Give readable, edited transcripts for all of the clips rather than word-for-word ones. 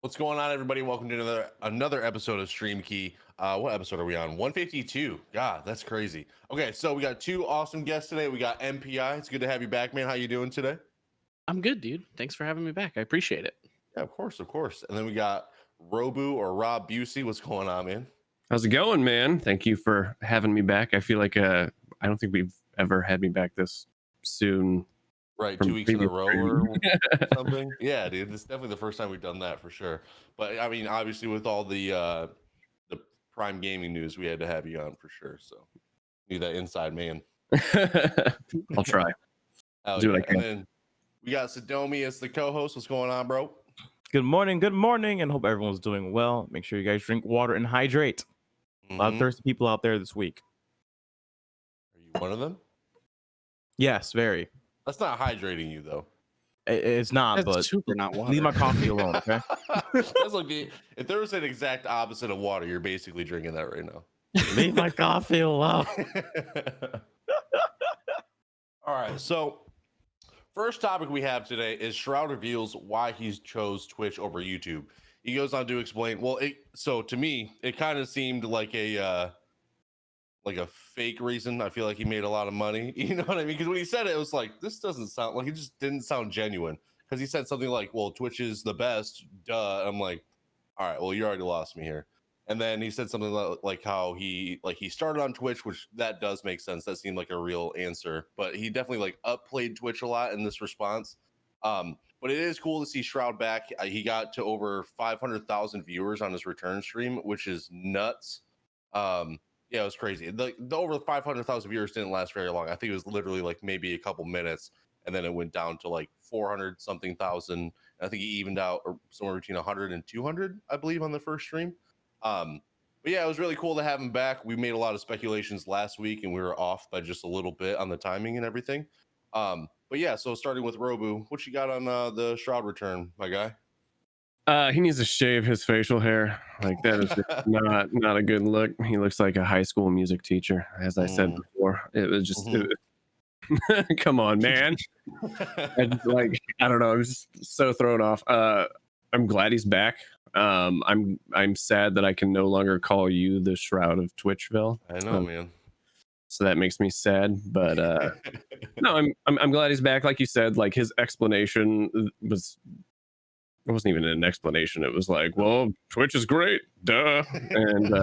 What's going on, everybody? Welcome to another episode of StreamKey. What episode are we on? 152. God, that's crazy. Okay, so we got two awesome guests today. We got MPI. It's good to have you back, man. How you doing today? I'm good, dude. Thanks for having me back. I appreciate it. Yeah, of course, of course. And then we got Robbusey. What's going on, man? How's it going, man? Thank you for having me back. I feel like I don't think we've ever had me back this soon. Right, 2 weeks in a row or something. Yeah, dude, it's definitely the first time we've done that for sure. But I mean, obviously, with all the Prime gaming news, we had to have you on for sure. So, need that inside man. I'll try. Do it. And then we got Sadomi as the co-host. What's going on, bro? Good morning, and hope everyone's doing well. Make sure you guys drink water and hydrate. A lot of thirsty people out there this week. Are you one of them? Yes, very. That's not hydrating you, though. It's not, That's but super not water. leave my coffee alone, okay? That's like if there was an exact opposite of water, you're basically drinking that right now. Leave my coffee alone. All right, so first topic we have today is Shroud reveals why he chose Twitch over YouTube. He goes on to explain. Well, so to me, it kind of seemed like a fake reason. I feel like he made a lot of money. You know what I mean? Because when he said it, it was like, this doesn't sound like, it just didn't sound genuine. Because he said something like, well, Twitch is the best, duh. I'm like, all right, well, you already lost me here. And then he said something like how he started on Twitch, which that does make sense. That seemed like a real answer. But he definitely upplayed Twitch a lot in this response. But it is cool to see Shroud back. He got to over 500,000 viewers on his return stream, which is nuts. Yeah, it was crazy. The over 500,000 viewers didn't last very long. I think it was literally like maybe a couple minutes, and then it went down to like 400 something thousand. I think he evened out somewhere between 100 and 200, I believe, on the first stream. But yeah, it was really cool to have him back. We made a lot of speculations last week, and we were off by just a little bit on the timing and everything. But yeah, so starting with Robu, what you got on the Shroud return, my guy? He needs to shave his facial hair. Like, that is just not a good look. He looks like a high school music teacher, as I said before. It was just come on, man. I don't know. I was just so thrown off. I'm glad he's back. I'm sad that I can no longer call you the Shroud of Twitchville. I know, man. So that makes me sad, but no, I'm glad he's back. Like you said, like his explanation it wasn't even an explanation. It was like, well, Twitch is great, duh. And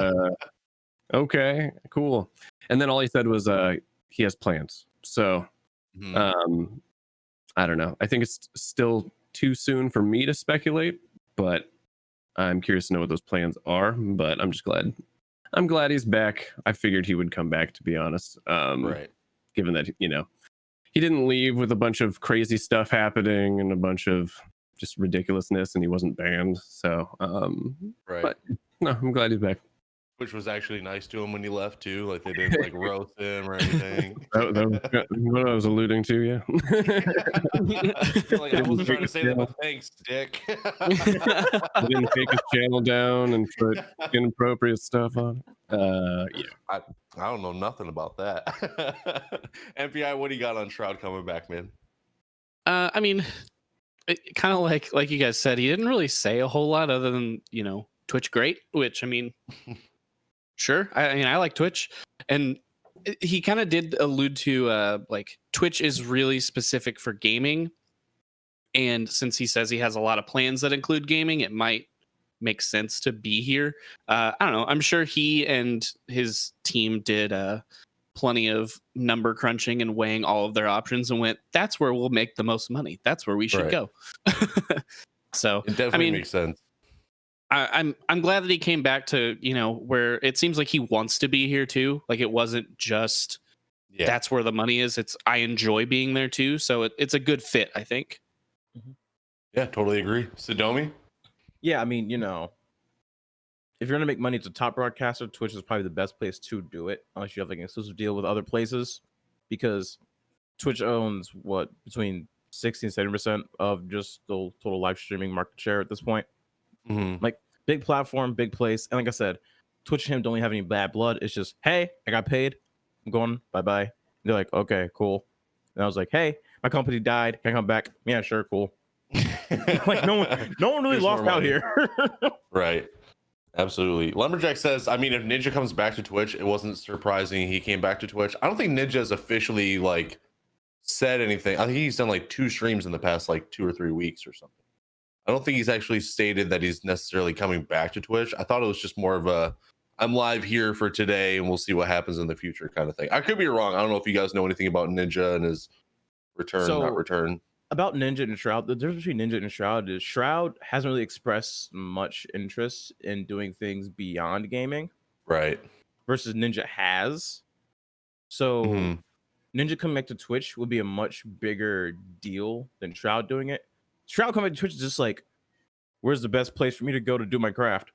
okay, cool. And then all he said was he has plans. So I don't know. I think it's still too soon for me to speculate, but I'm curious to know what those plans are. But I'm just glad. I'm glad he's back. I figured he would come back, to be honest. Right. Given that, he didn't leave with a bunch of crazy stuff happening and a bunch of just ridiculousness, and he wasn't banned. So, right. But no, I'm glad he's back. Which was actually nice to him when he left too. Like, they didn't like roast him or anything. That was what I was alluding to. Yeah. Like, I wasn't trying to say that, but thanks, Dick. I didn't take his channel down and put inappropriate stuff on it. Yeah. I don't know nothing about that. MPI, what do you got on Shroud coming back, man? I mean, kind of like you guys said, he didn't really say a whole lot other than, Twitch great, which, I mean, sure. I like Twitch. And he kind of did allude to like Twitch is really specific for gaming. And since he says he has a lot of plans that include gaming, it might make sense to be here. I don't know. I'm sure he and his team did plenty of number crunching and weighing all of their options and went, that's where we'll make the most money. That's where we should go. So it definitely makes sense. I'm glad that he came back to, where it seems like he wants to be here too. Like, it wasn't just that's where the money is. It's I enjoy being there too. So it's a good fit, I think. Yeah, totally agree. Sadomi? Yeah, I mean, if you're gonna make money as a top broadcaster, Twitch is probably the best place to do it, unless you have like an exclusive deal with other places, because Twitch owns between 60 and 70% of just the total live streaming market share at this point. Like, big platform, big place, and like I said, Twitch and him don't really have any bad blood. It's just, hey, I got paid, I'm going, bye. They're like, okay, cool. And I was like, hey, my company died, can I come back? Yeah, sure, cool. Like no one really Here's lost more out money. here. Right. Absolutely. Lumberjack says, I mean, if Ninja comes back to Twitch, it wasn't surprising he came back to Twitch. I don't think Ninja has officially like said anything. I think he's done like 2 streams in the past like 2 or 3 weeks or something. I don't think he's actually stated that he's necessarily coming back to Twitch. I thought it was just more of a I'm live here for today and we'll see what happens in the future kind of thing. I could be wrong. I don't know if you guys know anything about Ninja and his return, So- not return. About Ninja and Shroud, the difference between Ninja and Shroud is Shroud hasn't really expressed much interest in doing things beyond gaming Right. versus Ninja has. So Mhm. Ninja coming back to Twitch would be a much bigger deal than Shroud doing it. Shroud coming back to Twitch is just like, where's the best place for me to go to do my craft?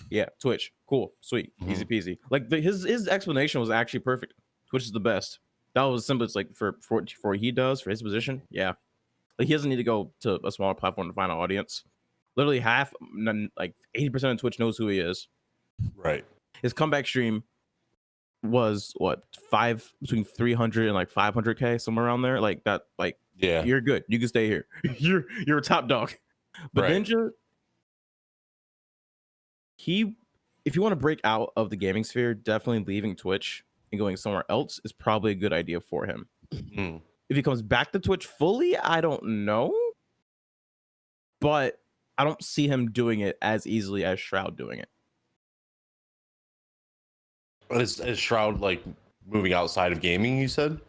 Yeah, Twitch. Cool, sweet, easy peasy. Like his explanation was actually perfect. Twitch is the best. That was simple. It's like for what he does for his position. Yeah, like he doesn't need to go to a smaller platform to find an audience. Literally like 80% of Twitch knows who he is. Right. His comeback stream was what between 300 and like 500k, somewhere around there. Like that. Like Yeah. you're good. You can stay here. You're a top dog. But Right. Ninja, if you want to break out of the gaming sphere, definitely leaving Twitch and going somewhere else is probably a good idea for him. Mm. If he comes back to Twitch fully, I don't know. But I don't see him doing it as easily as Shroud doing it. Is Shroud like moving outside of gaming, you said?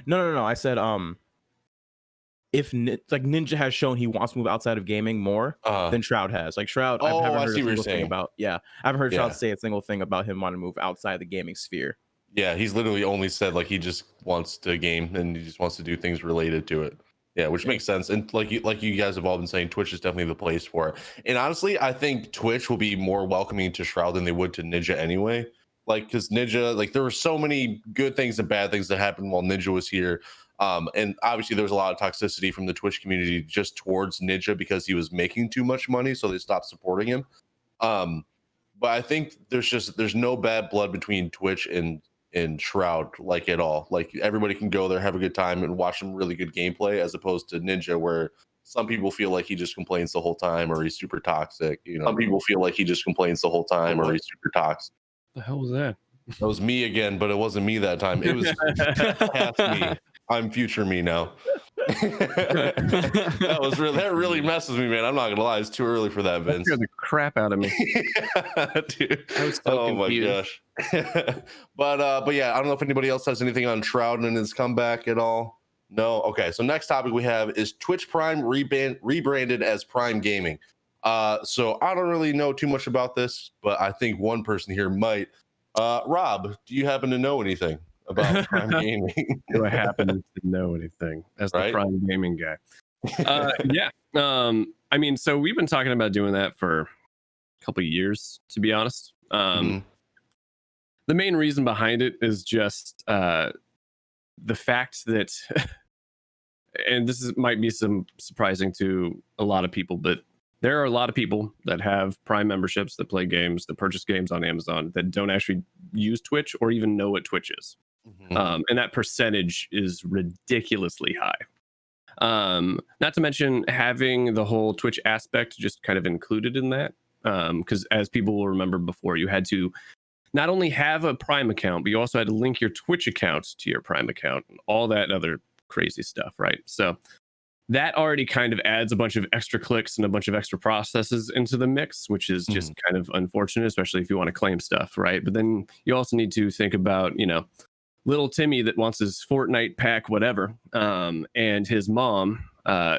No. I said if like Ninja has shown he wants to move outside of gaming more than Shroud has. Like Shroud, Oh, I haven't I heard see a what you're single thing saying. about. Yeah, I haven't heard Yeah. Shroud say a single thing about him wanting to move outside the gaming sphere. Yeah, he's literally only said like he just wants to game and he just wants to do things related to it. Yeah, which makes sense. And like you guys have all been saying, Twitch is definitely the place for it. And honestly, I think Twitch will be more welcoming to Shroud than they would to Ninja anyway. Like, because Ninja, like there were so many good things and bad things that happened while Ninja was here. And obviously there was a lot of toxicity from the Twitch community just towards Ninja because he was making too much money, so they stopped supporting him. But I think there's no bad blood between Twitch and Shroud, like at all. Like everybody can go there, have a good time, and watch some really good gameplay, as opposed to Ninja, where some people feel like he just complains the whole time or he's super toxic. You know, some people feel like he just complains the whole time or he's super toxic. The hell was that? That was me again, but it wasn't me that time. It was past me. I'm future me now. That really messes me, man. I'm not gonna lie, it's too early for that, That Vince. scared the crap out of me. Dude. I was so Oh my confused. gosh. but yeah, I don't know if anybody else has anything on Shroud and his comeback at all. No. Okay. So next topic we have is Twitch Prime rebranded as Prime Gaming. So I don't really know too much about this, but I think one person here might. Rob, do you happen to know anything about Prime Gaming? Do I happen to know anything as the Right? Prime Gaming guy? Yeah. I mean, so we've been talking about doing that for a couple of years, to be honest. Mhm. The main reason behind it is just the fact that, and might be some surprising to a lot of people, but there are a lot of people that have Prime memberships, that play games, that purchase games on Amazon, that don't actually use Twitch or even know what Twitch is. And that percentage is ridiculously high. Not to mention having the whole Twitch aspect just kind of included in that. Because as people will remember before, you had to not only have a Prime account, but you also had to link your Twitch account to your Prime account and all that other crazy stuff, right? So that already kind of adds a bunch of extra clicks and a bunch of extra processes into the mix, which is just kind of unfortunate, especially if you want to claim stuff, right? But then you also need to think about, little Timmy that wants his Fortnite pack, whatever, and his mom,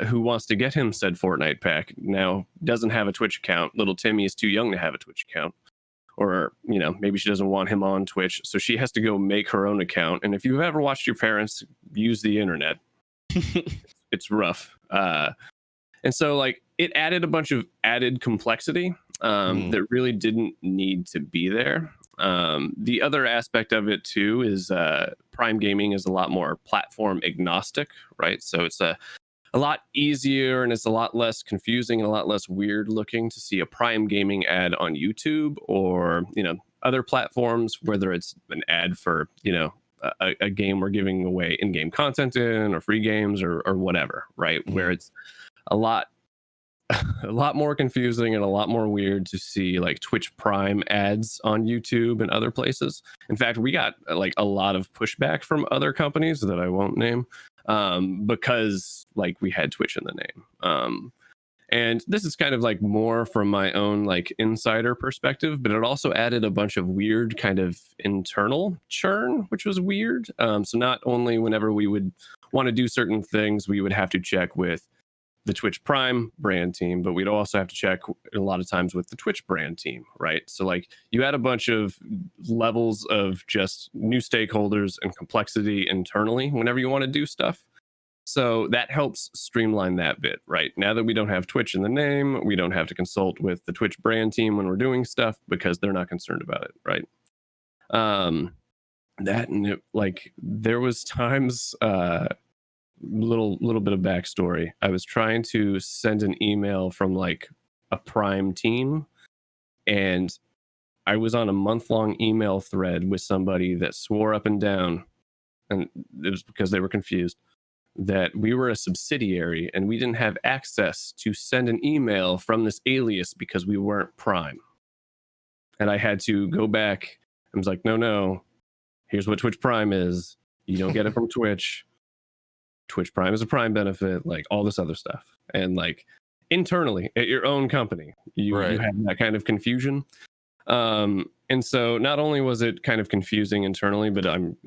who wants to get him said Fortnite pack, now doesn't have a Twitch account. Little Timmy is too young to have a Twitch account. Or, maybe she doesn't want him on Twitch, so she has to go make her own account. And if you've ever watched your parents use the internet, it's rough. And so, like, it added a bunch of added complexity that really didn't need to be there. The other aspect of it, too, is Prime Gaming is a lot more platform agnostic, right? So it's a lot easier and it's a lot less confusing and a lot less weird looking to see a Prime Gaming ad on YouTube or, other platforms, whether it's an ad for, a game we're giving away in-game content in or free games or whatever, right? Where it's a lot a lot more confusing and a lot more weird to see like Twitch Prime ads on YouTube and other places. In fact, we got like a lot of pushback from other companies that I won't name because like we had Twitch in the name. And this is kind of like more from my own like insider perspective, but it also added a bunch of weird kind of internal churn, which was weird. So not only whenever we would want to do certain things, we would have to check with the Twitch Prime brand team, but we'd also have to check a lot of times with the Twitch brand team, right? So like you had a bunch of levels of just new stakeholders and complexity internally whenever you want to do stuff. So that helps streamline that bit, right? Now that we don't have Twitch in the name, we don't have to consult with the Twitch brand team when we're doing stuff because they're not concerned about it, right? That and it, like there was times little bit of backstory. I was trying to send an email from like a Prime team, and I was on a month-long email thread with somebody that swore up and down, and it was because they were confused, that we were a subsidiary and we didn't have access to send an email from this alias because we weren't Prime. And I had to go back. I was like, no, here's what Twitch Prime is. You don't get it from Twitch. Twitch Prime is a Prime benefit, like all this other stuff. And like internally at your own company, you have that kind of confusion. And so not only was it kind of confusing internally, but I'm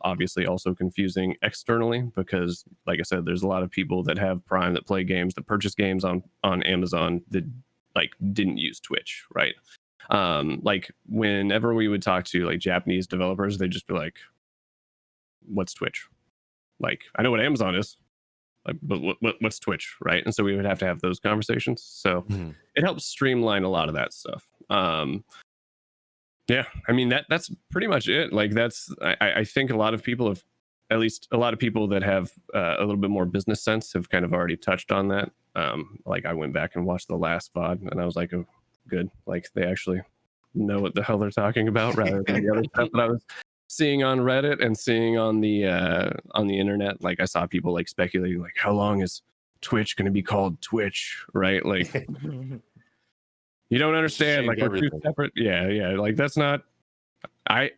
obviously also confusing externally because, like I said, there's a lot of people that have Prime that play games, that purchase games on Amazon that like didn't use Twitch, right? Like whenever we would talk to like Japanese developers, they'd just be like, what's Twitch? Like, I know what Amazon is, like, but what's Twitch, right? And so we would have to have those conversations. So it helps streamline a lot of that stuff. Yeah, I mean that's pretty much it. Like that's I think a lot of people have, at least a lot of people that have a little bit more business sense have kind of already touched on that. Like I went back and watched the last VOD and I was like, oh, good. Like they actually know what the hell they're talking about rather than the other stuff that I was seeing on Reddit and seeing on the internet. Like I saw people like speculating like how long is Twitch going to be called Twitch, right? Like you don't understand, like we're two separate. Yeah, like that's not, I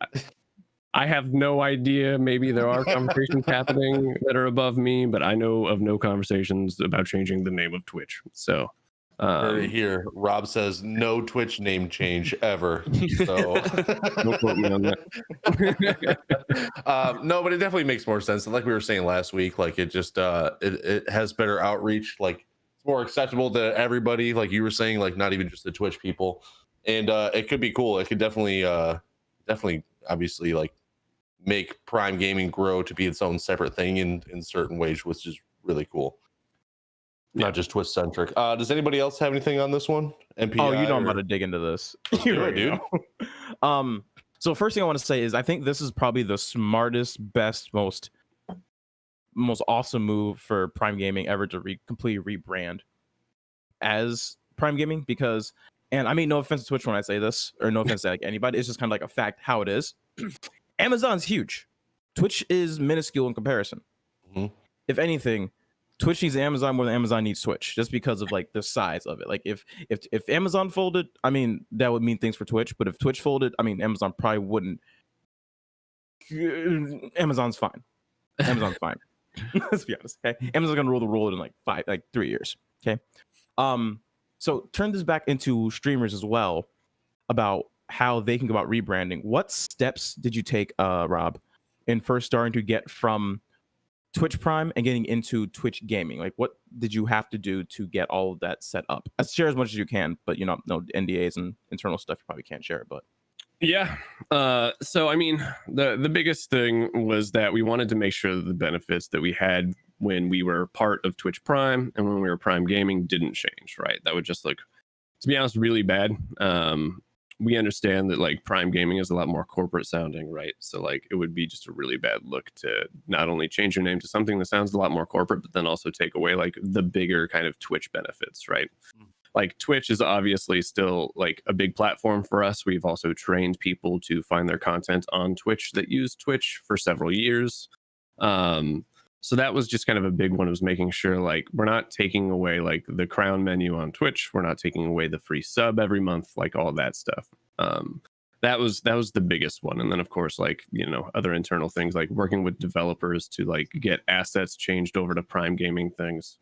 have no idea. Maybe there are conversations happening that are above me, but I know of no conversations about changing the name of Twitch. So here, Rob says no Twitch name change ever. So don't quote me on that. No, but it definitely makes more sense. And like we were saying last week, like it just it has better outreach. Like it's more acceptable to everybody. Like you were saying, like not even just the Twitch people. And it could be cool. It could definitely obviously like make Prime Gaming grow to be its own separate thing in certain ways, which is really cool. Not just Twitch centric. Does anybody else have anything on this one? MPI? Oh, you know I'm about to dig into this. You right, dude. So first thing I want to say is I think this is probably the smartest, best, most awesome move for Prime Gaming ever to completely rebrand as Prime Gaming, because, and I mean no offense to Twitch when I say this, or no offense to like anybody, it's just kind of like a fact how it is. Amazon's huge. Twitch is minuscule in comparison. Mm-hmm. If anything, Twitch needs Amazon more than Amazon needs Twitch, just because of like the size of it. Like if Amazon folded, I mean that would mean things for Twitch. But if Twitch folded, I mean Amazon probably wouldn't. Amazon's fine. Amazon's fine. Let's be honest. Okay, Amazon's gonna rule the world in like 3 years. Okay. So turn this back into streamers as well, about how they can go about rebranding. What steps did you take, Rob, in first starting to get from Twitch Prime and getting into Twitch Gaming? Like, what did you have to do to get all of that set up? Share as much as you can, but no NDAs and internal stuff you probably can't share. But yeah, so I mean, the biggest thing was that we wanted to make sure that the benefits that we had when we were part of Twitch Prime and when we were Prime Gaming didn't change, right? That would just look, to be honest, really bad. We understand that like Prime Gaming is a lot more corporate sounding, right? So like it would be just a really bad look to not only change your name to something that sounds a lot more corporate, but then also take away like the bigger kind of Twitch benefits, right? Like Twitch is obviously still like a big platform for us. We've also trained people to find their content on Twitch that use Twitch for several years. So that was just kind of a big one, was making sure like we're not taking away like the crown menu on Twitch, we're not taking away the free sub every month, like all that stuff. That was the biggest one. And then of course, like, you know, other internal things like working with developers to like get assets changed over to Prime Gaming things.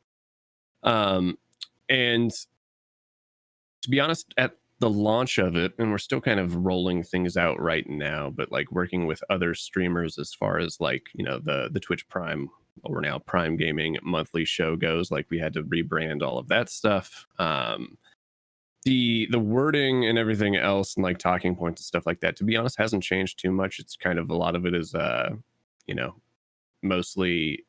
And to be honest, at the launch of it, and we're still kind of rolling things out right now, but like working with other streamers as far as like, you know, the Twitch Prime, or now Prime Gaming monthly show goes, like we had to rebrand all of that stuff. The wording and everything else and like talking points and stuff like that, to be honest, hasn't changed too much. It's kind of a lot of it is you know, mostly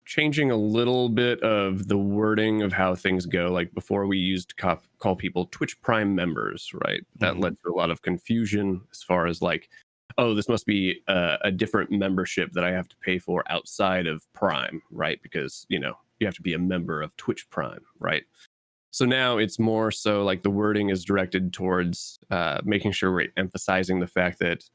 changing a little bit of the wording of how things go. Like before, we used to call people Twitch Prime members, right? That led to a lot of confusion as far as like, oh, this must be a different membership that I have to pay for outside of Prime, right? Because, you know, you have to be a member of Twitch Prime, right? So now it's more so like the wording is directed towards making sure we're emphasizing the fact that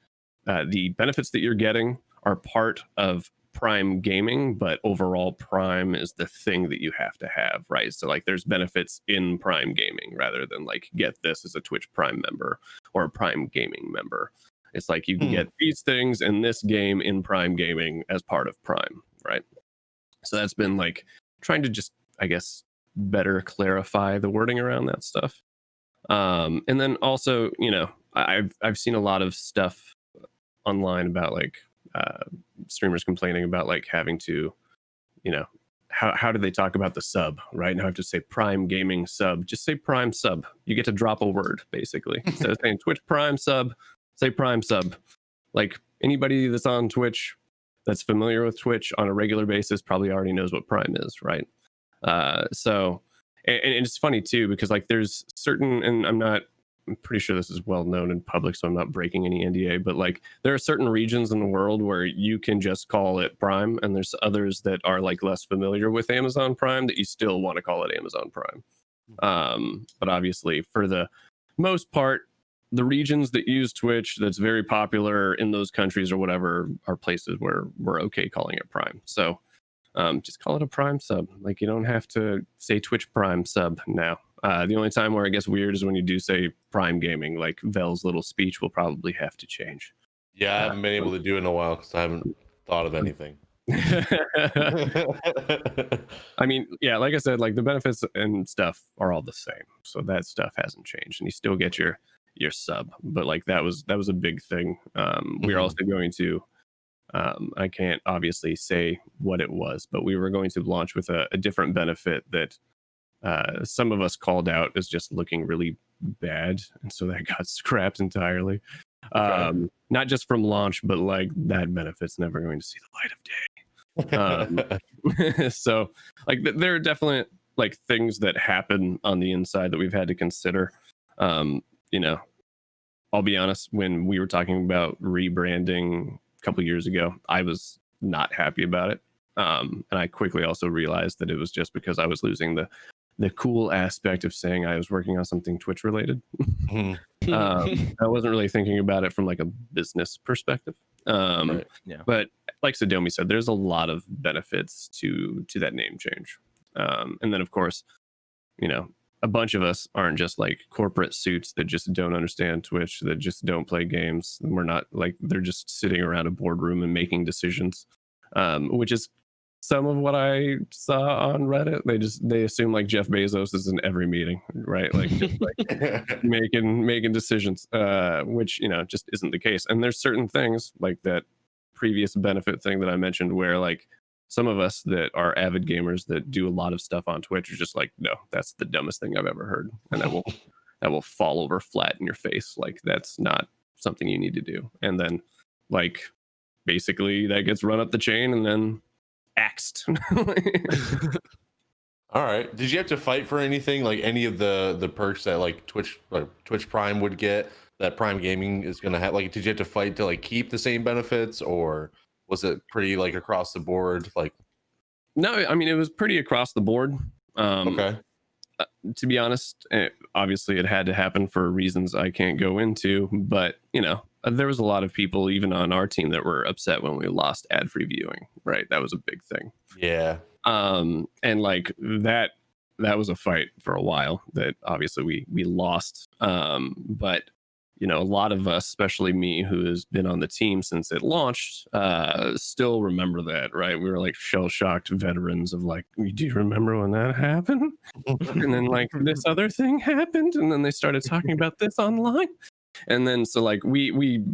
the benefits that you're getting are part of Prime Gaming, but overall Prime is the thing that you have to have, right? So like there's benefits in Prime Gaming rather than like get this as a Twitch Prime member or a Prime Gaming member. It's like you can get these things in this game in Prime Gaming as part of Prime, right? So that's been like trying to just, I guess, better clarify the wording around that stuff. And then also, you know, I've seen a lot of stuff online about like streamers complaining about like having to, you know, how do they talk about the sub, right? Now I have to say Prime Gaming sub. Just say Prime sub. You get to drop a word, basically. Instead of saying Twitch Prime sub, say Prime sub. Like anybody that's on Twitch that's familiar with Twitch on a regular basis probably already knows what Prime is, right? So, and it's funny too, because like there's certain, and I'm pretty sure this is well known in public, so I'm not breaking any NDA, but like there are certain regions in the world where you can just call it Prime, and there's others that are like less familiar with Amazon Prime that you still want to call it Amazon Prime. But obviously for the most part, the regions that use Twitch that's very popular in those countries or whatever are places where we're okay calling it Prime. So just call it a Prime sub. Like you don't have to say Twitch Prime sub now. The only time where it gets weird is when you do say Prime Gaming. Like Vel's little speech will probably have to change. Yeah, I haven't been able to do it in a while because I haven't thought of anything. I mean, yeah, like I said, like the benefits and stuff are all the same, so that stuff hasn't changed, and you still get your sub. But like that was a big thing. We're also going to. I can't obviously say what it was, but we were going to launch with a different benefit that some of us called out as just looking really bad, and so that got scrapped entirely. Okay. Not just from launch, but like that benefit's never going to see the light of day. So like there are definitely like things that happen on the inside that we've had to consider. You know, I'll be honest, when we were talking about rebranding a couple years ago, I was not happy about it. And I quickly also realized that it was just because I was losing the cool aspect of saying I was working on something Twitch related. I wasn't really thinking about it from like a business perspective. Right. Yeah. But like Sadomi said, there's a lot of benefits to that name change. And then of course, you know, a bunch of us aren't just like corporate suits that just don't understand Twitch, that just don't play games. We're not like, they're just sitting around a boardroom and making decisions, which is some of what I saw on Reddit. They assume like Jeff Bezos is in every meeting, right? Like, just, like making decisions, which, you know, just isn't the case. And there's certain things like that previous benefit thing that I mentioned where like some of us that are avid gamers that do a lot of stuff on Twitch are just like, no, that's the dumbest thing I've ever heard. And that will fall over flat in your face. Like that's not something you need to do. And then like basically that gets run up the chain and then axed. All right. Did you have to fight for anything, like any of the perks that like Twitch Prime would get that Prime Gaming is going to have? Like, did you have to fight to like keep the same benefits, or was it pretty like across the board? Like, no, I mean it was pretty across the board. Okay. To be honest, obviously it had to happen for reasons I can't go into, but you know, there was a lot of people even on our team that were upset when we lost ad-free viewing, right? That was a big thing. Yeah. And like that was a fight for a while that obviously we lost. But you know, a lot of us, especially me, who has been on the team since it launched, still remember that, right? We were like shell-shocked veterans of like, do you remember when that happened? And then like this other thing happened, and then they started talking about this online. And then so like we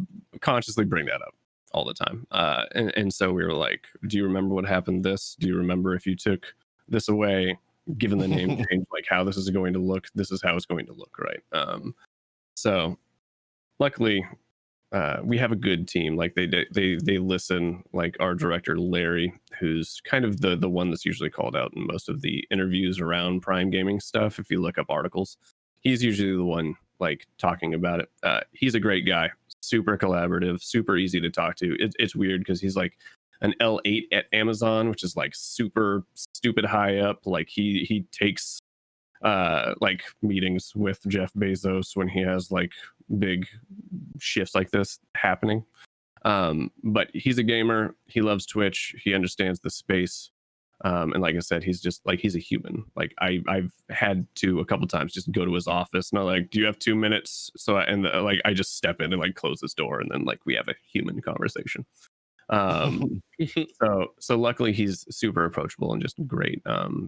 consciously bring that up all the time. And so we were like, do you remember what happened this? Do you remember if you took this away, given the name change, like how this is going to look? This is how it's going to look, right? So luckily, we have a good team. Like they listen. Like our director Larry, who's kind of the one that's usually called out in most of the interviews around Prime Gaming stuff. If you look up articles, he's usually the one like talking about it. He's a great guy, super collaborative, super easy to talk to. It's weird because he's like an L8 at Amazon, which is like super stupid high up. Like he takes like meetings with Jeff Bezos when he has like big shifts like this happening. But he's a gamer. He loves Twitch. He understands the space. And like I said, he's just like, he's a human. Like I've had to a couple times just go to his office and I'm like, do you have 2 minutes? So like I just step in and like close this door and then like we have a human conversation. So luckily he's super approachable and just great.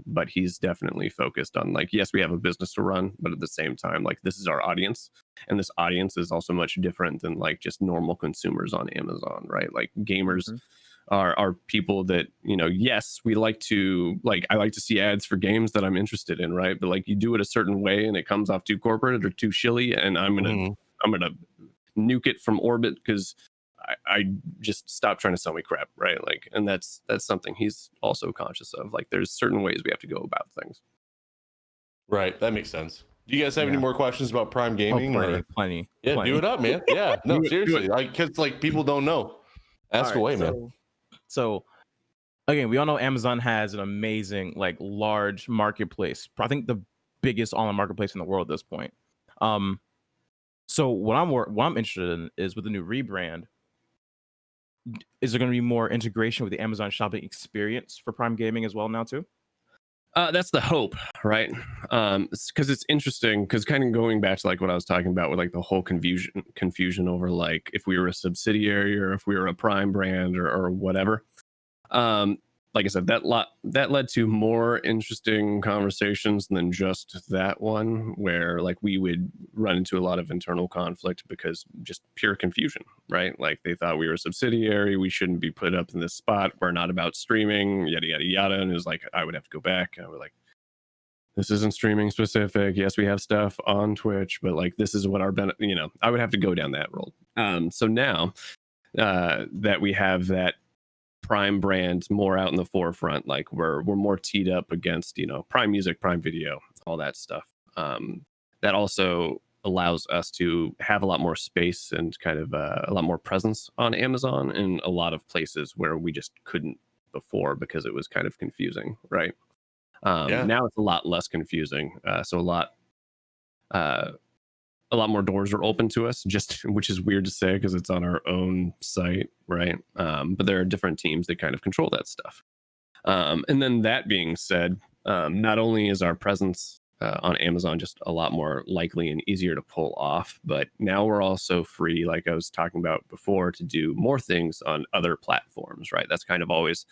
But he's definitely focused on like, yes, we have a business to run, but at the same time, like this is our audience, and this audience is also much different than like just normal consumers on Amazon, right? Like gamers are people that, you know, yes, we like to like, I like to see ads for games that I'm interested in, right? But like you do it a certain way and it comes off too corporate or too shilly, and I'm gonna nuke it from orbit because I just stop trying to sell me crap, right? Like, and that's something he's also conscious of. Like, there's certain ways we have to go about things. Right, that makes sense. Do you guys have any more questions about Prime Gaming? Plenty. Yeah, plenty. do it up, man. Yeah, no, Do it. seriously, like because like people don't know. Ask away, man. So again, we all know Amazon has an amazing, like, large marketplace. I think the biggest online marketplace in the world at this point. So what I'm interested in is with the new rebrand. Is there going to be more integration with the Amazon shopping experience for Prime Gaming as well now too? That's the hope, right? Because it's interesting, because kind of going back to like what I was talking about with like the whole confusion over like if we were a subsidiary or if we were a Prime brand or whatever. Like I said, that led to more interesting conversations than just that one, where like we would run into a lot of internal conflict because just pure confusion, right? Like they thought we were a subsidiary, we shouldn't be put up in this spot, we're not about streaming, yada yada yada. And it was like I would have to go back. I was like, this isn't streaming specific. Yes, we have stuff on Twitch, but like this is what our you know, I would have to go down that road. So now that we have that Prime brand more out in the forefront, like we're more teed up against, you know, Prime Music, Prime Video, all that stuff. That also allows us to have a lot more space and kind of a lot more presence on Amazon in a lot of places where we just couldn't before because it was kind of confusing, right? Now it's a lot less confusing, so a lot more doors are open to us, just which is weird to say because it's on our own site, right? But there are different teams that kind of control that stuff. And then that being said, not only is our presence on Amazon just a lot more likely and easier to pull off, but now we're also free, like I was talking about before, to do more things on other platforms, right? That's kind of always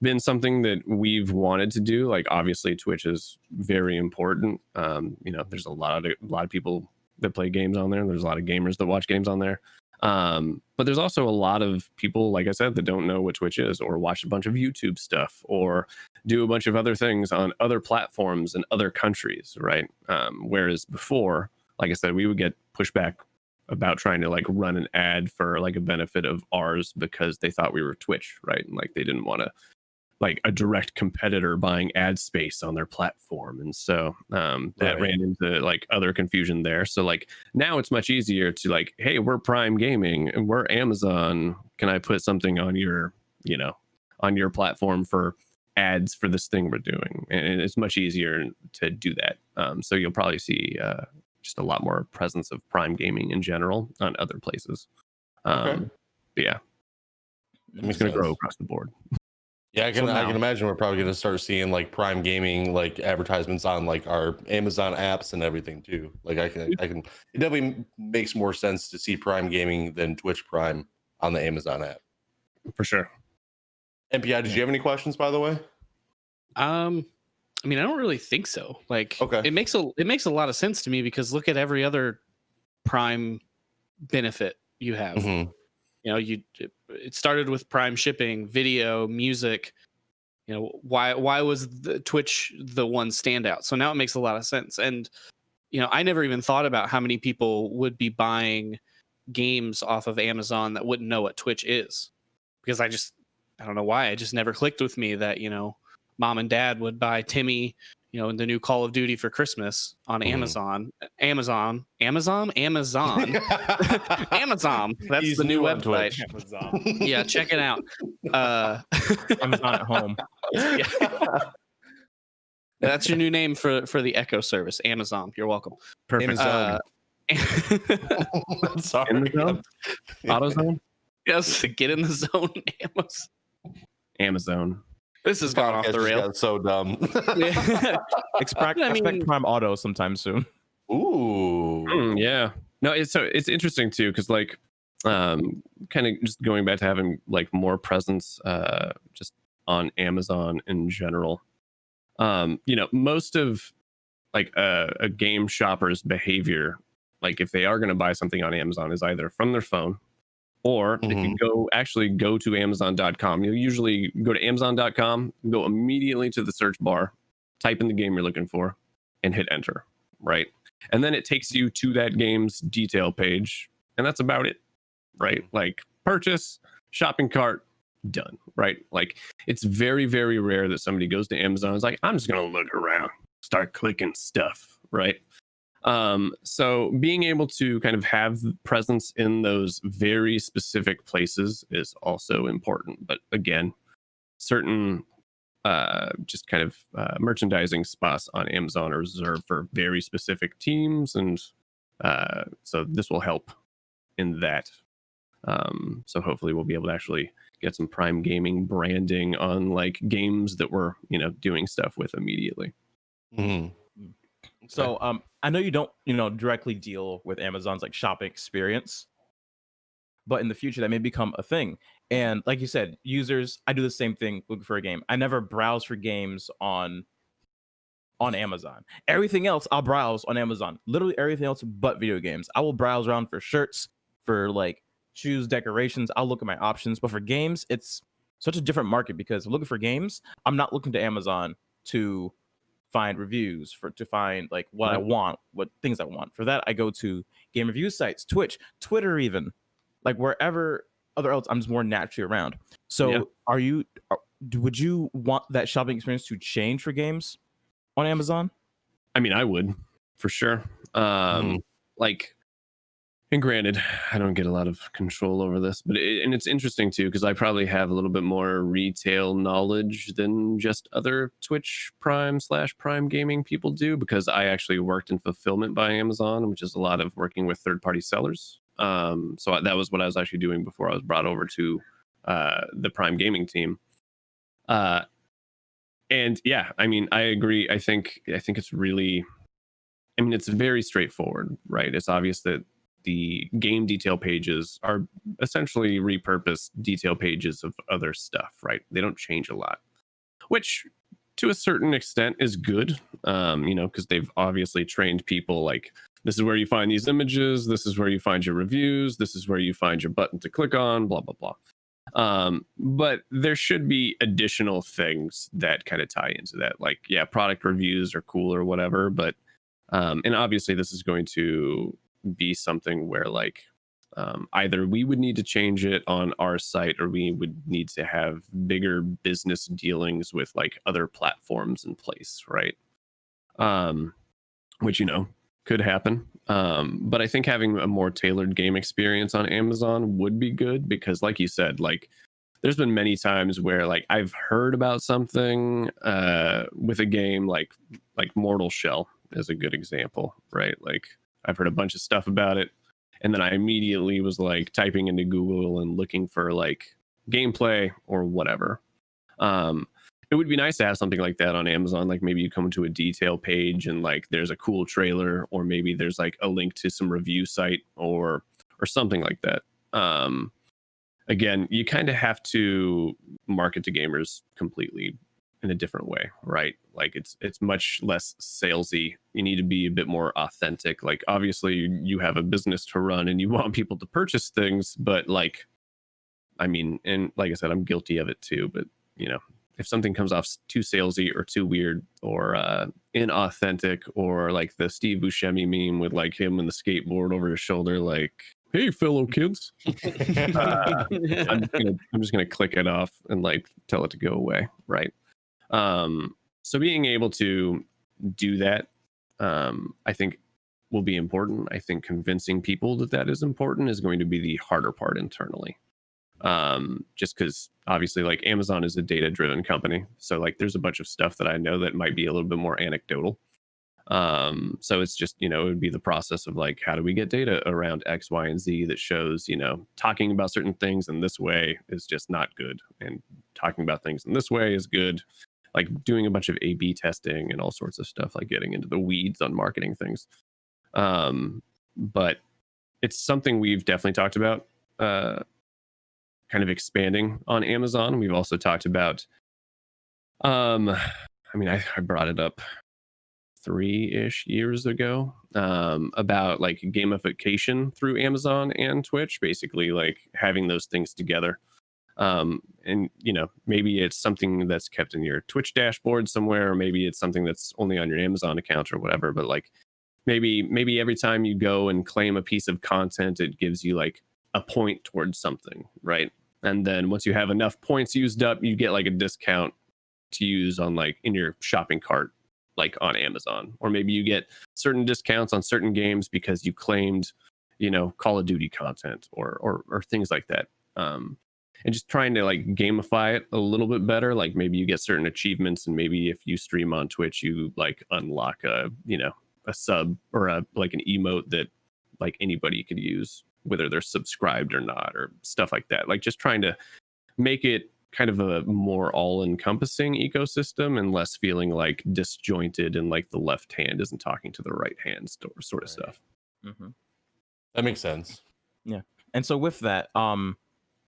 been something that we've wanted to do. Like obviously Twitch is very important. You know, there's a lot of people that play games on there. There's a lot of gamers that watch games on there. But there's also a lot of people, like I said, that don't know what Twitch is, or watch a bunch of YouTube stuff, or do a bunch of other things on other platforms in other countries, right? Whereas before, like I said, we would get pushback about trying to like run an ad for like a benefit of ours because they thought we were Twitch, right? And like they didn't want to like a direct competitor buying ad space on their platform. And so that ran into like other confusion there. So like now it's much easier to like, hey, we're Prime Gaming and we're Amazon. Can I put something on your, you know, on your platform for ads for this thing we're doing? And it's much easier to do that. So you'll probably see just a lot more presence of Prime Gaming in general on other places. Okay. But yeah, it's going to grow across the board. Yeah, I can now- imagine we're probably going to start seeing like Prime Gaming like advertisements on like our Amazon apps and everything too. Like I can it definitely makes more sense to see Prime Gaming than Twitch Prime on the Amazon app. For sure. MPI, did you have any questions by the way? I mean, I don't really think so. Like, Okay. it makes a lot of sense to me because look at every other Prime benefit you have. Mhm. You know, it started with Prime shipping, video, music. You know, why was the Twitch the one standout? So now it makes a lot of sense. And you know, I never even thought about how many people would be buying games off of Amazon that wouldn't know what Twitch is, because I don't know why, it just never clicked with me that, you know, mom and dad would buy Timmy, you know, the new Call of Duty for Christmas on Amazon. Amazon. That's He's the new new on website. Twitch. Amazon. Yeah, check it out. Amazon at home. Yeah. That's your new name for the Echo service, Amazon. You're welcome. Perfect. Uh, I'm sorry. In the zone? AutoZone? yes, get in the zone, Amazon. This has gone off Podcast the just rail. got so dumb. Yeah. Expect I mean- Prime Auto sometime soon. Ooh. Yeah. No, it's interesting too, because like kind of just going back to having like more presence just on Amazon in general. You know, most of like a game shopper's behavior, like if they are going to buy something on Amazon, is either from their phone, or if you go to Amazon.com, you'll usually go to Amazon.com, go immediately to the search bar, type in the game you're looking for, and hit enter, right? And then it takes you to that game's detail page, and that's about it, right? Like purchase, shopping cart, done, right? Like it's very, very rare that somebody goes to Amazon and is like, I'm just gonna look around, start clicking stuff, right? So being able to kind of have presence in those very specific places is also important. But again, certain just kind of merchandising spots on Amazon are reserved for very specific teams, and so this will help in that. So hopefully we'll be able to actually get some Prime Gaming branding on like games that we're, you know, doing stuff with immediately. Mhm. So I know you don't, you know, directly deal with Amazon's like shopping experience, but in the future that may become a thing. And like you said, users, I do the same thing looking for a game. I never browse for games on Amazon. Everything else I'll browse on Amazon. Literally everything else but video games. I will browse around for shirts, for like shoes, decorations. I'll look at my options. But for games, it's such a different market, because looking for games, I'm not looking to Amazon to find reviews, to find like what I want, what things I want. For that, I go to game review sites, Twitch, Twitter, even like wherever other else I'm just more naturally around. So would you want that shopping experience to change for games on Amazon? I mean, I would for sure. Like, and granted, I don't get a lot of control over this, but and it's interesting too, because I probably have a little bit more retail knowledge than just other Twitch Prime / Prime Gaming people do, because I actually worked in fulfillment by Amazon, which is a lot of working with third-party sellers. So that was what I was actually doing before I was brought over to the Prime Gaming team. And yeah, I mean, I agree. I think it's really, I mean, it's very straightforward, right? It's obvious that the game detail pages are essentially repurposed detail pages of other stuff, right? They don't change a lot, which to a certain extent is good, you know, because they've obviously trained people like, this is where you find these images, this is where you find your reviews, this is where you find your button to click on, blah, blah, blah. But there should be additional things that kind of tie into that. Like, yeah, product reviews are cool or whatever, but and obviously this is going to be something where like either we would need to change it on our site, or we would need to have bigger business dealings with like other platforms in place, right? Which, you know, could happen. But I think having a more tailored game experience on Amazon would be good, because like you said, like there's been many times where like I've heard about something with a game like Mortal Shell is a good example, right? Like I've heard a bunch of stuff about it, And then I immediately was like typing into Google and looking for like gameplay or whatever. It would be nice to have something like that on Amazon. Like maybe you come to a detail page and like there's a cool trailer, or maybe there's like a link to some review site or something like that. Again, you kind of have to market to gamers completely in a different way, right? Like it's much less salesy. You need to be a bit more authentic. Like obviously you have a business to run and you want people to purchase things, but like, I mean, and like I said, I'm guilty of it too, but you know, if something comes off too salesy or too weird or inauthentic, or like the Steve Buscemi meme with like him and the skateboard over his shoulder, like, hey, fellow kids, I'm just gonna click it off and like tell it to go away, right? So being able to do that, I think will be important. I think convincing people that is important is going to be the harder part internally. Just because obviously like Amazon is a data driven company, so like there's a bunch of stuff that I know that might be a little bit more anecdotal. So it's just, it would be the process of like, how do we get data around X, Y, and Z that shows, talking about certain things in this way is just not good, and talking about things in this way is good. Like doing a bunch of A/B testing and all sorts of stuff, like getting into the weeds on marketing things. But it's something we've definitely talked about, kind of expanding on Amazon. We've also talked about, I mean, I brought it up 3-ish years ago, about like gamification through Amazon and Twitch, basically like having those things together. And maybe it's something that's kept in your Twitch dashboard somewhere, or maybe it's something that's only on your Amazon account or whatever, but like maybe every time you go and claim a piece of content, it gives you like a point towards something, right? And then once you have enough points used up, you get like a discount to use on like in your shopping cart, like on Amazon. Or maybe you get certain discounts on certain games because you claimed, Call of Duty content or things like that. And just trying to like gamify it a little bit better. Like maybe you get certain achievements, and maybe if you stream on Twitch, you like unlock a sub or like an emote that like anybody could use, whether they're subscribed or not, or stuff like that. Like just trying to make it kind of a more all-encompassing ecosystem and less feeling like disjointed and like the left hand isn't talking to the right hand sort of stuff. Mm-hmm. That makes sense. Yeah. And so with that,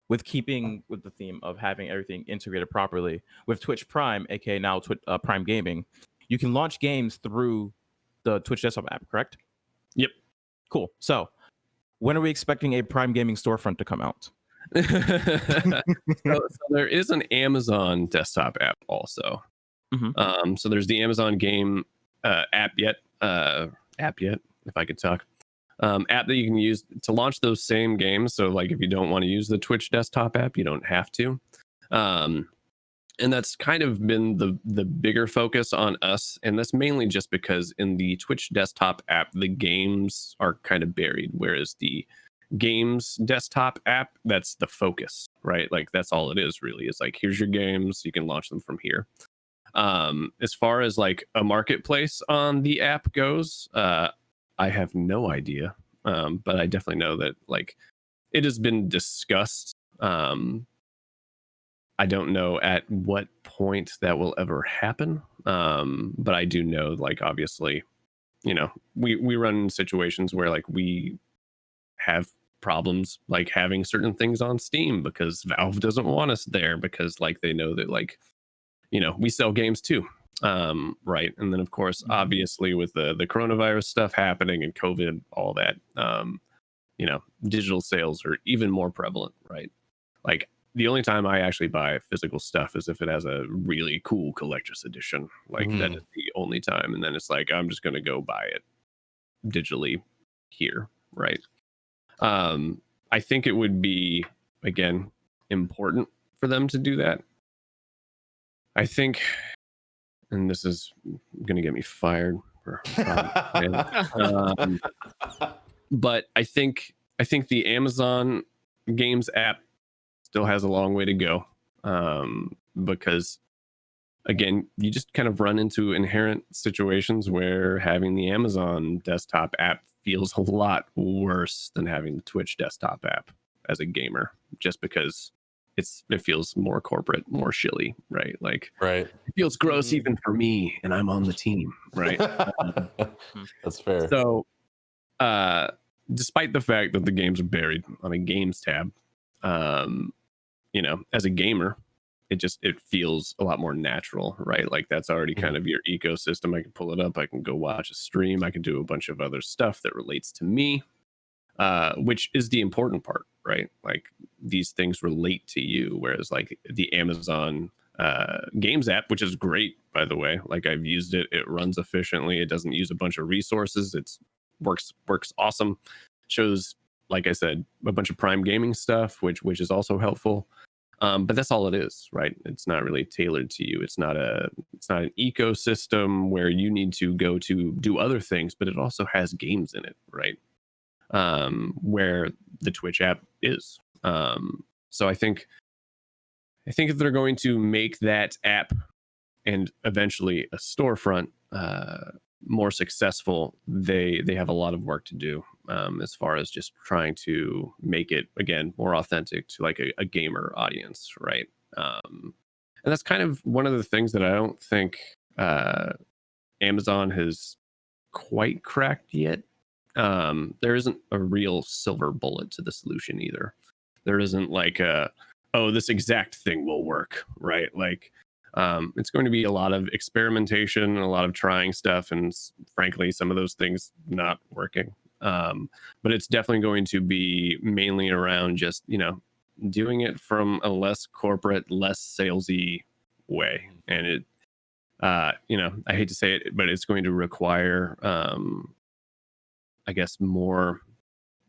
with keeping with the theme of having everything integrated properly with Twitch Prime, aka now Prime Gaming, you can launch games through the Twitch desktop app, correct? Yep. Cool. So when are we expecting a Prime Gaming storefront to come out? So there is an Amazon desktop app also. Mm-hmm. So there's the Amazon game app yet, if I could talk. App that you can use to launch those same games. So like if you don't want to use the Twitch desktop app, you don't have to. And that's kind of been the bigger focus on us. And that's mainly just because in the Twitch desktop app, the games are kind of buried, whereas the games desktop app, that's the focus, right? Like that's all it is really. It's like, here's your games, you can launch them from here. As far as like a marketplace on the app goes, I have no idea, but I definitely know that like it has been discussed. I don't know at what point that will ever happen, but I do know, like, obviously, we run situations where like we have problems like having certain things on Steam because Valve doesn't want us there, because like they know that like we sell games too, right? And then of course obviously with the coronavirus stuff happening and COVID, all that, digital sales are even more prevalent, right? Like the only time I actually buy physical stuff is if it has a really cool collector's edition. Like that is the only time, and then it's like I'm just gonna go buy it digitally here, right? I think it would be, again, important for them to do that. I think, and this is going to get me fired for but I think the Amazon Games app still has a long way to go, because again, you just kind of run into inherent situations where having the Amazon desktop app feels a lot worse than having the Twitch desktop app as a gamer, just because it feels more corporate, more shilly, right? Like, Right. it feels gross even for me, and I'm on the team, right? That's fair. So, despite the fact that the games are buried on a games tab, as a gamer, it feels a lot more natural, right? Like, that's already kind of your ecosystem. I can pull it up, I can go watch a stream, I can do a bunch of other stuff that relates to me, which is the important part, right? Like, these things relate to you, whereas like the Amazon games app, which is great, by the way, like, I've used it, it runs efficiently, it doesn't use a bunch of resources, it's works awesome, shows, like I said, a bunch of Prime Gaming stuff, which is also helpful. But that's all it is, right? It's not really tailored to you. It's not an ecosystem where you need to go to do other things, but it also has games in it, right? Where the Twitch app is. So I think if they're going to make that app and eventually a storefront more successful, they have a lot of work to do, as far as just trying to make it, again, more authentic to like a gamer audience, right? And that's kind of one of the things that I don't think Amazon has quite cracked yet. There isn't a real silver bullet to the solution either. There isn't like this exact thing will work, right? Like, it's going to be a lot of experimentation and a lot of trying stuff, and frankly, some of those things not working. But it's definitely going to be mainly around just, doing it from a less corporate, less salesy way. And it, I hate to say it, but it's going to require, I guess, more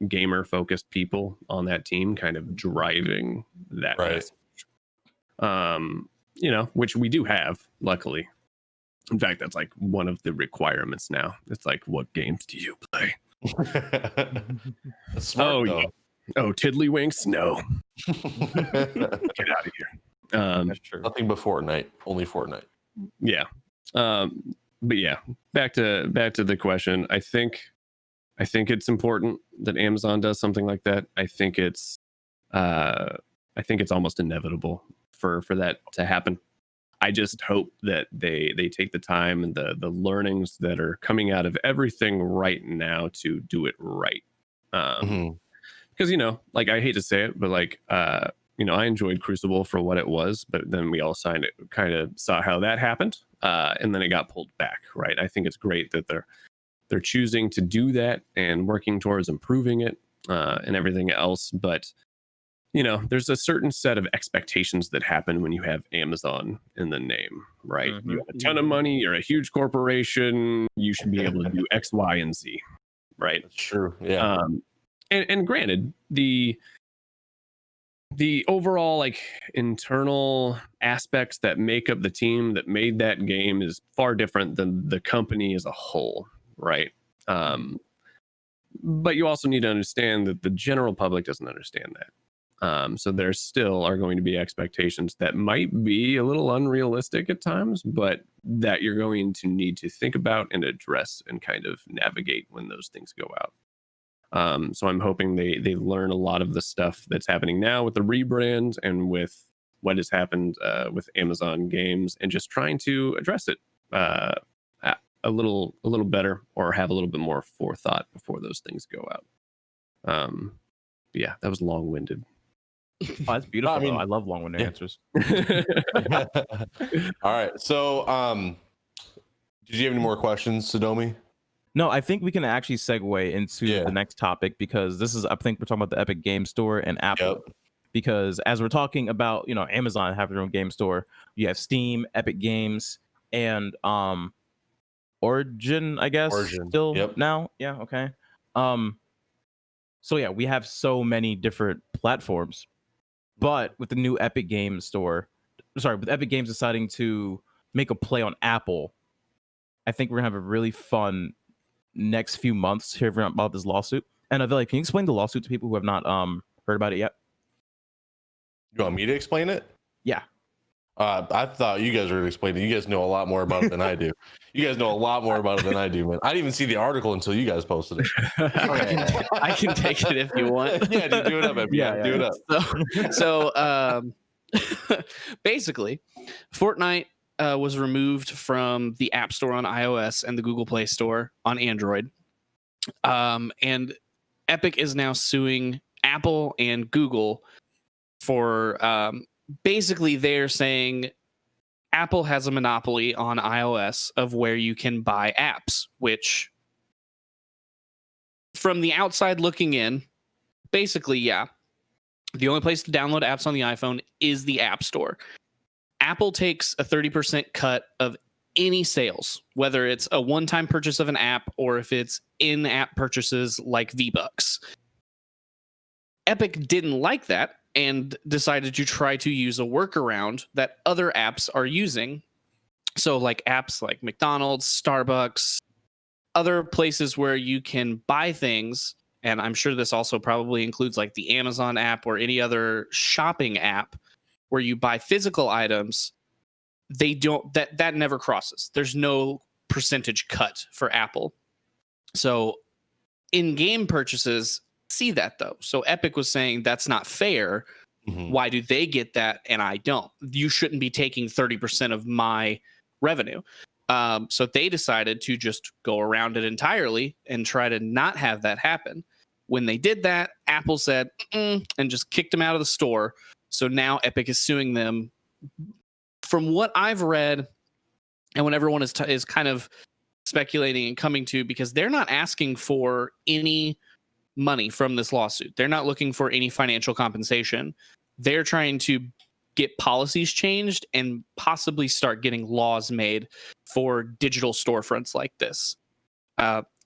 gamer focused people on that team kind of driving that message. Which we do have, luckily. In fact, that's like one of the requirements now. It's like, what games do you play? That's smart, though. Yeah. Oh, Tiddlywinks? No. Get out of here. That's true. Nothing but Fortnite. Only Fortnite. Yeah. But yeah, back to the question. I think it's important that Amazon does something like that. I think it's almost inevitable for that to happen. I just hope that they take the time and the learnings that are coming out of everything right now to do it right. Because, like, I hate to say it, but like, I enjoyed Crucible for what it was, but then we all kind of saw how that happened. And then it got pulled back, right? I think it's great that they're choosing to do that and working towards improving it, and everything else. But, there's a certain set of expectations that happen when you have Amazon in the name, right? You have a ton of money, you're a huge corporation, you should be able to do X, Y, and Z, right? That's true. Yeah. And granted, the overall like internal aspects that make up the team that made that game is far different than the company as a whole, right? But you also need to understand that the general public doesn't understand that. So there still are going to be expectations that might be a little unrealistic at times, but that you're going to need to think about and address and kind of navigate when those things go out. So I'm hoping they learn a lot of the stuff that's happening now with the rebrand and with what has happened with Amazon games, and just trying to address it a little better, or have a little bit more forethought before those things go out. Yeah, that was long-winded. Oh, that's beautiful. I mean, I love long-winded answers. All right. So, did you have any more questions, Sadomi? No, I think we can actually segue into the next topic, because I think we're talking about the Epic Game Store and Apple. Yep. Because as we're talking about, Amazon having their own game store, you have Steam, Epic Games, and Origin, I guess. Still now. Yeah. Okay. So yeah, we have so many different platforms, but with the new Epic Games Store, with Epic Games deciding to make a play on Apple, I think we're gonna have a really fun next few months hearing about this lawsuit. And Velokk, can you explain the lawsuit to people who have not heard about it yet? You want me to explain it? Yeah. I thought you guys were explaining. You guys know a lot more about it than I do. You guys know a lot more about it than I do, man. I didn't even see the article until you guys posted it. I can take it if you want. Yeah, dude, do it up, MPI. Yeah, Do it up. So basically, Fortnite was removed from the App Store on iOS and the Google Play Store on Android. And Epic is now suing Apple and Google for basically they're saying Apple has a monopoly on iOS of where you can buy apps, which from the outside looking in, basically, yeah, the only place to download apps on the iPhone is the App Store. Apple takes a 30% cut of any sales, whether it's a one-time purchase of an app or if it's in-app purchases like V-Bucks. Epic didn't like that and decided to try to use a workaround that other apps are using. So like apps like McDonald's, Starbucks, other places where you can buy things. And I'm sure this also probably includes like the Amazon app or any other shopping app where you buy physical items. They don't, that never crosses. There's no percentage cut for Apple. So in-game purchases see that though. So Epic was saying that's not fair. Mhm. Why do they get that and I don't? You shouldn't be taking 30% of my revenue. So they decided to just go around it entirely and try to not have that happen. When they did that, Apple said, and just kicked them out of the store. So now Epic is suing them. From what I've read, and when everyone is kind of speculating and coming to, because they're not asking for any money from this lawsuit. They're not looking for any financial compensation. They're trying to get policies changed and possibly start getting laws made for digital storefronts like this.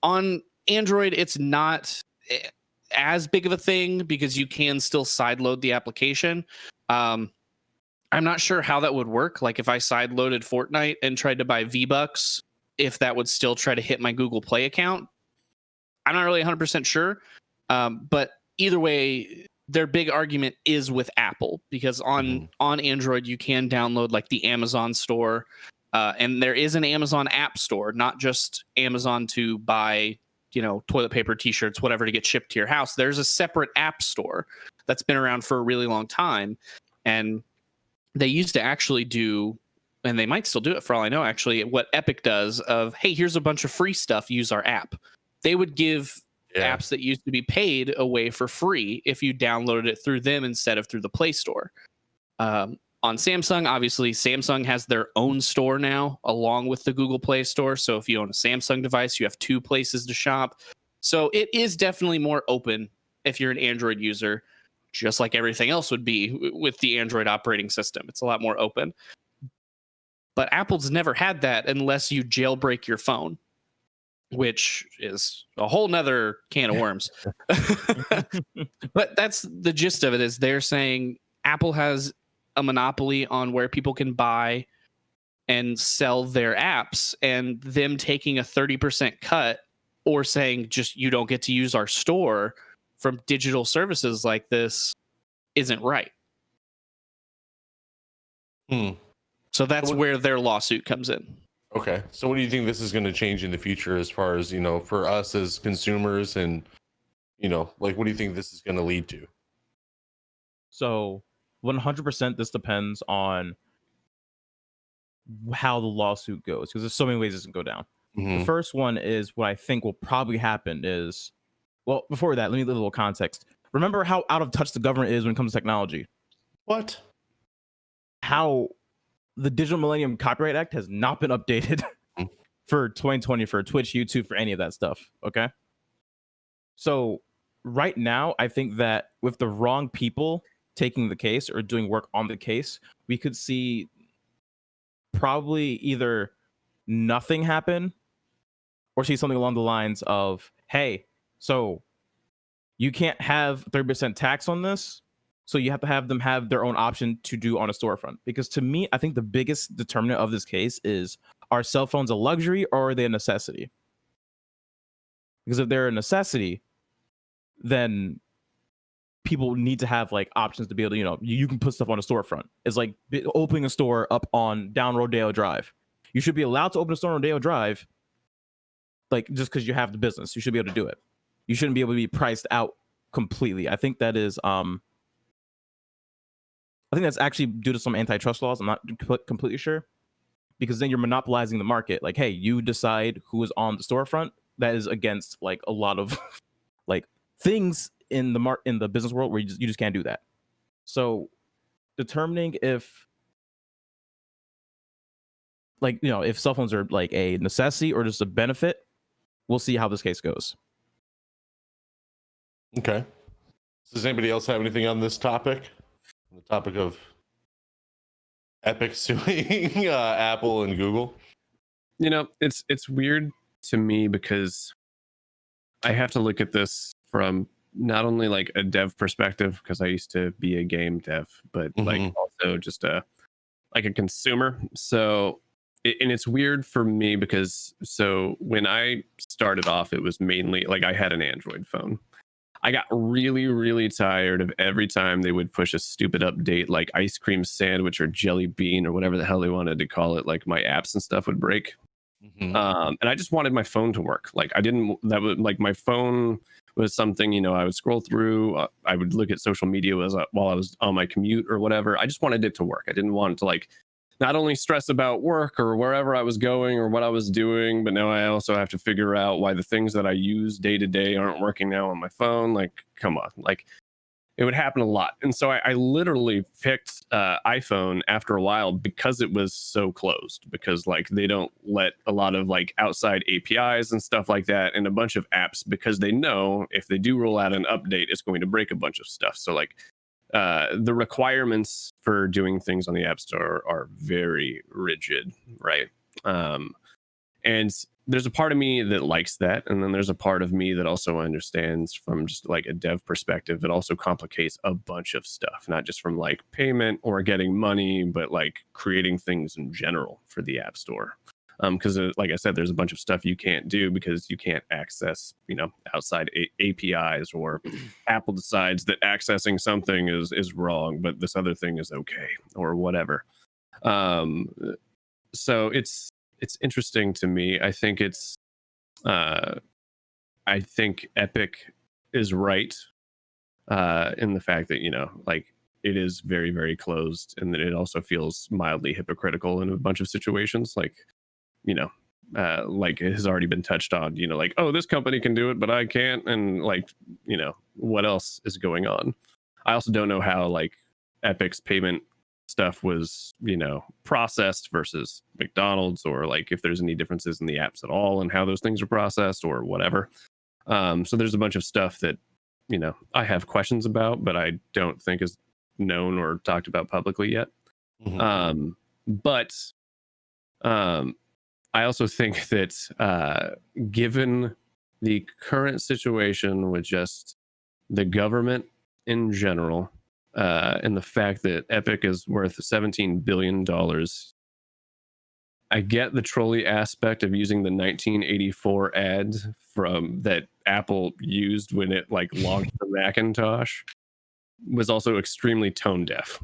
On Android, it's not as big of a thing because you can still sideload the application. I'm not sure how that would work. Like if I sideloaded Fortnite and tried to buy V-Bucks, if that would still try to hit my Google Play account. I'm not really 100% sure. But either way, their big argument is with Apple because on Android, you can download like the Amazon store. And there is an Amazon app store, not just Amazon to buy, toilet paper, t-shirts, whatever to get shipped to your house. There's a separate app store that's been around for a really long time. And they used to actually do, and they might still do it for all I know, actually, what Epic does of, hey, here's a bunch of free stuff, use our app. They would give apps that used to be paid away for free if you downloaded it through them instead of through the Play Store. On Samsung, obviously, Samsung has their own store now, along with the Google Play Store. So if you own a Samsung device, you have two places to shop. So it is definitely more open if you're an Android user, just like everything else would be with the Android operating system. It's a lot more open. But Apple's never had that unless you jailbreak your phone, which is a whole nother can of worms. But that's the gist of it, is they're saying Apple has a monopoly on where people can buy and sell their apps, and them taking a 30% cut or saying just you don't get to use our store from digital services like this isn't right. So that's where their lawsuit comes in. Okay. So what do you think this is going to change in the future as far as, for us as consumers and, like, what do you think this is going to lead to? So 100% this depends on how the lawsuit goes, because there's so many ways this can go down. The first one is what I think will probably happen is, well, before that, let me give a little context. Remember how out of touch the government is when it comes to technology? What? How the Digital Millennium Copyright Act has not been updated for 2020 for Twitch, YouTube, for any of that stuff. Okay. So right now, I think that with the wrong people taking the case or doing work on the case, we could see probably either nothing happen or see something along the lines of, hey, so you can't have 30% tax on this. So you have to have them have their own option to do on a storefront. Because to me, I think the biggest determinant of this case is, are cell phones a luxury or are they a necessity? Because if they're a necessity, then people need to have like options to be able to, you can put stuff on a storefront. It's like opening a store up on down Rodeo Drive. You should be allowed to open a store on Rodeo Drive, like just because you have the business. You should be able to do it. You shouldn't be able to be priced out completely. I think that is I think that's actually due to some antitrust laws. I'm not completely sure, because then you're monopolizing the market. Like, hey, you decide who is on the storefront. That is against like a lot of like things in the business world where you just can't do that. So determining if like, if cell phones are like a necessity or just a benefit, we'll see how this case goes. Okay. Does anybody else have anything on this topic? The topic of Epic suing Apple and Google? It's weird to me because I have to look at this from not only like a dev perspective, because I used to be a game dev, but like also just a consumer. So and it's weird for me because when I started off, it was mainly like I had an Android phone. I got really, really tired of every time they would push a stupid update like ice cream sandwich or jelly bean or whatever the hell they wanted to call it, like my apps and stuff would break. And I just wanted my phone to work. Like my phone was something, I would scroll through, I would look at social media while I was on my commute or whatever. I just wanted it to work. I didn't want it to like not only stress about work or wherever I was going or what I was doing, but now I also have to figure out why the things that I use day to day aren't working now on my phone. Like, come on, like it would happen a lot. And so I literally picked iPhone after a while because it was so closed, because like they don't let a lot of like outside APIs and stuff like that and a bunch of apps, because they know if they do roll out an update, it's going to break a bunch of stuff. So like the requirements for doing things on the App Store are very rigid, right? And there's a part of me that likes that, and then there's a part of me that also understands from just like a dev perspective, it also complicates a bunch of stuff, not just from like payment or getting money, but like creating things in general for the App Store. Because like I said, there's a bunch of stuff you can't do because you can't access, outside APIs, or Apple decides that accessing something is wrong, but this other thing is okay, or whatever. So it's interesting to me. I think I think Epic is right in the fact that, like it is very, very closed, and that it also feels mildly hypocritical in a bunch of situations. Like, like it has already been touched on, like, oh, this company can do it, but I can't. And like, what else is going on? I also don't know how like Epic's payment stuff was, processed versus McDonald's, or like if there's any differences in the apps at all and how those things are processed or whatever. So there's a bunch of stuff that, I have questions about, but I don't think is known or talked about publicly yet. But I also think that given the current situation with just the government in general, and the fact that Epic is worth $17 billion, I get the trolley aspect of using the 1984 ad from that Apple used when it like launched the Macintosh was also extremely tone deaf.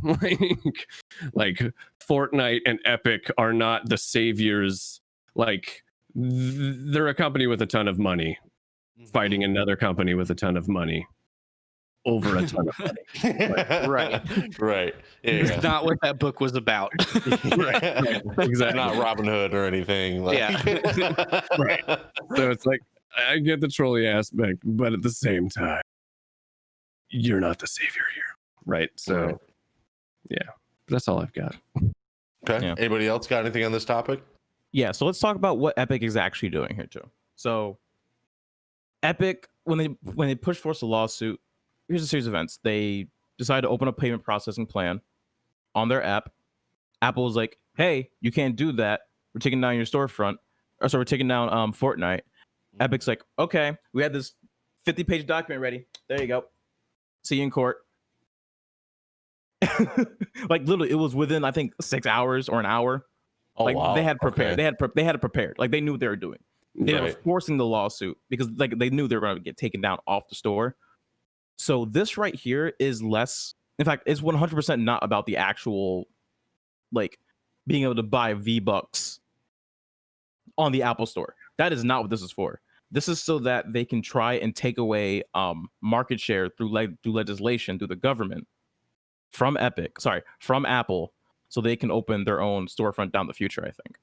like Fortnite and Epic are not the saviors. Like they're a company with a ton of money fighting another company with a ton of money over a ton of money. Right. Yeah. It's not what that book was about. Right. Exactly. Not Robin Hood or anything. Like. Yeah. Right. So it's like, I get the trolley aspect, but at the same time, you're not the savior here. Right. So yeah, that's all I've got. Okay. Yeah. Anybody else got anything on this topic? Yeah, so let's talk about what Epic is actually doing here too. So Epic, when they push forth the lawsuit, here's a series of events. They decided to open a payment processing plan on their app. Apple was like, hey, you can't do that. We're taking down your storefront. We're taking down Fortnite. Epic's like, okay, we had this 50-page document ready. There you go. See you in court. Like literally, it was within I think 6 hours or an hour. Oh, like wow. they had prepared. Okay. They had it prepared. Like they knew what they were doing. They were forcing the lawsuit because like they knew they were going to get taken down off the store. So this right here is less. In fact, it's 100% not about the actual, like, being able to buy V-Bucks on the Apple Store. That is not what this is for. This is so that they can try and take away market share through legislation, through the government, from Apple, so they can open their own storefront down the future, I think.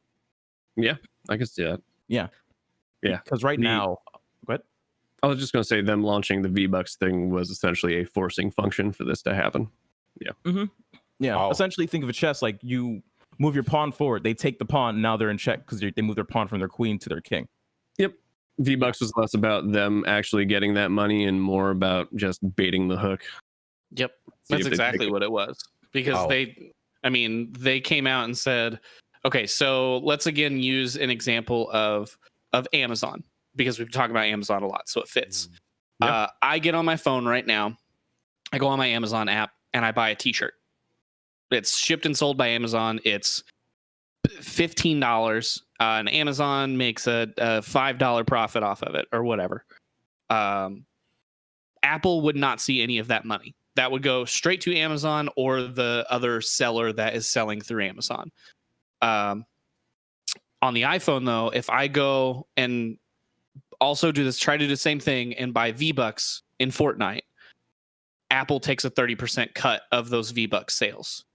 Yeah, I can see that. Yeah. Yeah. Because right now, what? I was just going to say them launching the V-Bucks thing was essentially a forcing function for this to happen. Yeah. Mm-hmm. Yeah. Oh. Essentially, think of a chess like you move your pawn forward. They take the pawn, and now they're in check because they move their pawn from their queen to their king. Yep. V-Bucks was less about them actually getting that money and more about just baiting the hook. Yep. See That's if they exactly take it. what it was. Because they came out and said, okay, so let's again use an example of Amazon, because we've talked about Amazon a lot, so it fits. Yep. I get on my phone right now, I go on my Amazon app, and I buy a t-shirt. It's shipped and sold by Amazon. It's $15, and Amazon makes a $5 profit off of it or whatever. Apple would not see any of that money. That would go straight to Amazon or the other seller that is selling through Amazon. On the iPhone, though, if I go and also try to do the same thing and buy V-Bucks in Fortnite, Apple takes a 30% cut of those V-Bucks sales.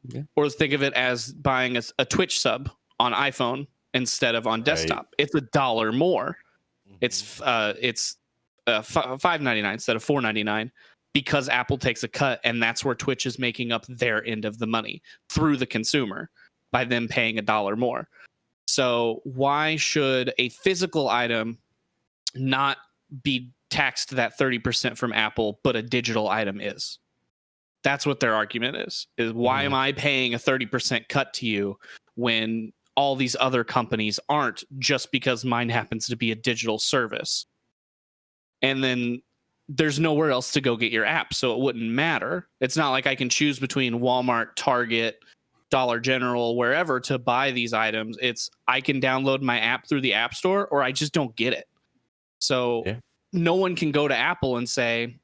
Yeah. Or think of it as buying a Twitch sub on iPhone instead of on desktop. It's $1 more. It's $5.99 instead of $4.99 because Apple takes a cut, and that's where Twitch is making up their end of the money through the consumer by them paying $1 more. So why should a physical item not be taxed that 30% from Apple, but a digital item is? That's what their argument is why am I paying a 30% cut to you when all these other companies aren't, just because mine happens to be a digital service? And then there's nowhere else to go get your app, so it wouldn't matter. It's not like I can choose between Walmart, Target, Dollar General, wherever to buy these items. It's I can download my app through the App Store, or I just don't get it. So no one can go to Apple and say,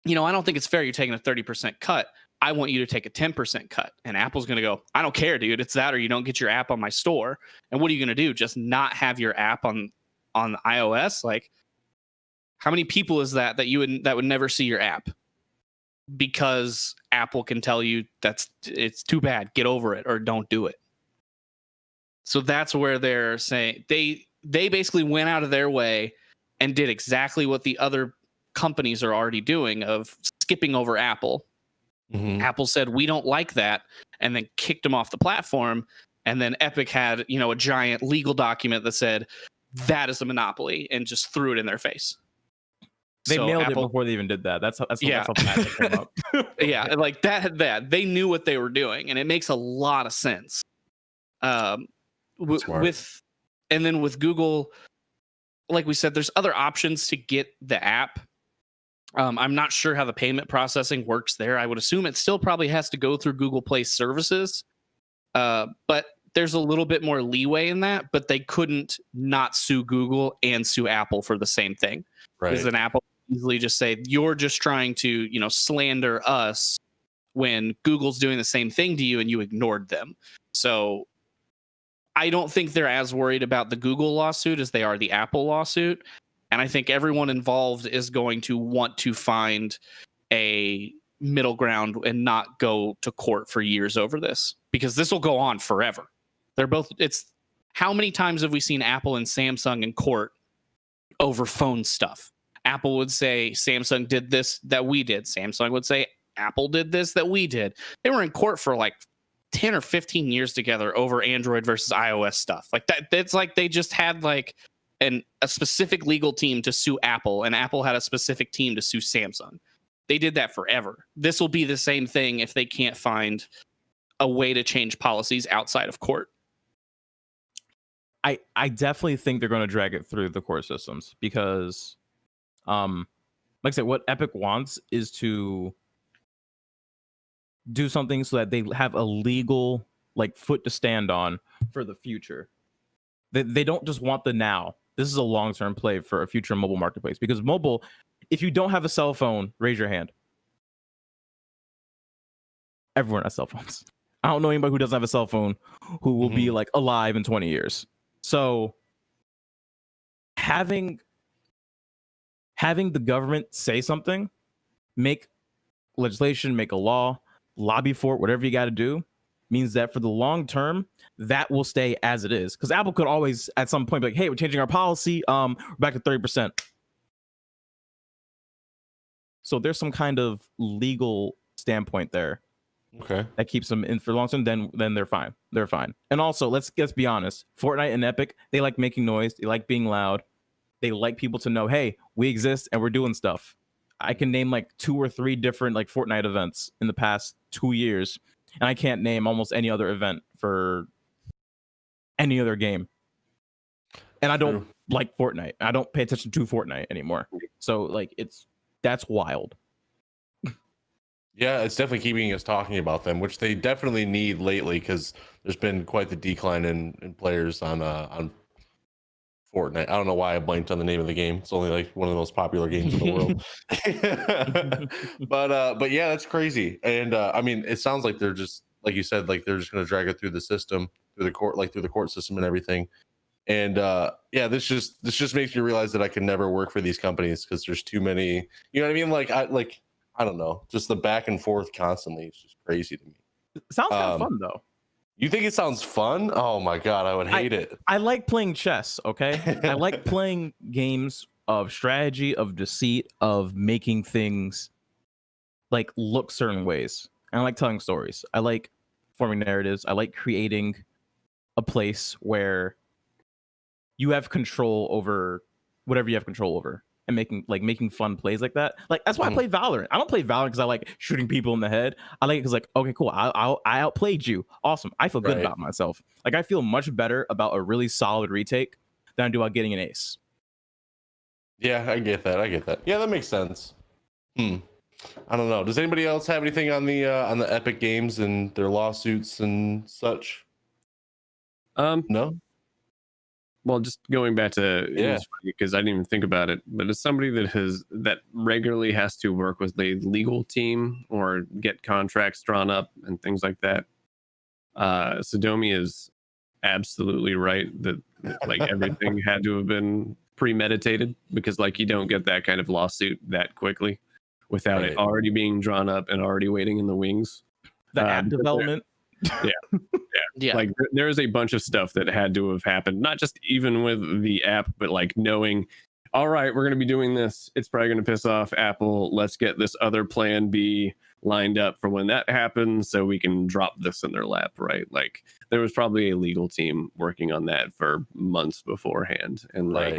I don't think it's fair you're taking a 30% cut. I want you to take a 10% cut. And Apple's going to go, I don't care, dude. It's that or you don't get your app on my store. And what are you going to do? Just not have your app on iOS? Like, how many people is that would never see your app? Because Apple can tell you it's too bad, get over it, or don't do it. So that's where they're saying they basically went out of their way and did exactly what the other companies are already doing, of skipping over Apple. Apple said, we don't like that, and then kicked them off the platform. And then Epic had, a giant legal document that said that is a monopoly, and just threw it in their face. They nailed it before they even did that. That's how bad it came up. Yeah, like that. They knew what they were doing, and it makes a lot of sense. With Google, like we said, there's other options to get the app. I'm not sure how the payment processing works there. I would assume it still probably has to go through Google Play services, but there's a little bit more leeway in that. But they couldn't not sue Google and sue Apple for the same thing. Right. Because then Apple easily just say, you're just trying to, slander us when Google's doing the same thing to you and you ignored them. So I don't think they're as worried about the Google lawsuit as they are the Apple lawsuit. And I think everyone involved is going to want to find a middle ground and not go to court for years over this, because this will go on forever. How many times have we seen Apple and Samsung in court over phone stuff? Apple would say Samsung did this that we did. Samsung would say Apple did this that we did. They were in court for like 10 or 15 years together over Android versus iOS stuff. Like that. It's like they just had like a specific legal team to sue Apple, and Apple had a specific team to sue Samsung. They did that forever. This will be the same thing if they can't find a way to change policies outside of court. I definitely think they're going to drag it through the court systems because, like I said, what Epic wants is to do something so that they have a legal foot to stand on for the future. They don't just want the now. This is a long-term play for a future mobile marketplace, because mobile, If you don't have a cell phone, raise your hand. Everyone has cell phones. I don't know anybody who doesn't have a cell phone who will be like alive in 20 years. So having the government say something, make legislation, make a law, lobby for it, whatever you got to do, means that for the long term, that will stay as it is. Because Apple could always, at some point, be like, "Hey, we're changing our policy. We're back to 30%." So there's some kind of legal standpoint there. Okay. That keeps them in for long term. Then they're fine. They're fine. And also, let's be honest. Fortnite and Epic, they like making noise. They like being loud. They like people to know, hey, we exist and we're doing stuff. I can name like 2 or 3 different like Fortnite events in the past 2 years, and I can't name almost any other event for any other game. And I don't like Fortnite. I don't pay attention to Fortnite anymore. So like that's wild. Yeah, it's definitely keeping us talking about them, which they definitely need lately because there's been quite the decline in players on Fortnite. I don't know why I blanked on the name of the game. It's only like one of the most popular games in the world. But yeah, that's crazy. And I mean, it sounds like they're just like you said, like they're just going to drag it through the system, through the court system and everything. And yeah, this just makes me realize that I can never work for these companies because there's too many. You know what I mean? I don't know, just the back and forth constantly. It's just crazy to me. It sounds kind of fun though. You think it sounds fun? Oh my god, I would hate it. I like playing chess, okay? I like playing games of strategy, of deceit, of making things like look certain ways. And I like telling stories. I like forming narratives. I like creating a place where you have control over whatever you have control over and making fun plays like that. Like that's why I play Valorant. I don't play Valorant because I like shooting people in the head. I like it because like, okay, cool. I outplayed you. Awesome. I feel good about myself. Like I feel much better about a really solid retake than I do about getting an ace. Yeah, I get that. Yeah, that makes sense. I don't know. Does anybody else have anything on the Epic Games and their lawsuits and such? No. Well, just going back to because I didn't even think about it, but as somebody that regularly has to work with a legal team or get contracts drawn up and things like that, Sadomi is absolutely right that like everything had to have been premeditated because like you don't get that kind of lawsuit that quickly without it already being drawn up and already waiting in the wings. The app development. Yeah. Like there is a bunch of stuff that had to have happened, not just even with the app, but like knowing, all right, we're going to be doing this. It's probably going to piss off Apple. Let's get this other plan B lined up for when that happens so we can drop this in their lap, right? Like there was probably a legal team working on that for months beforehand and like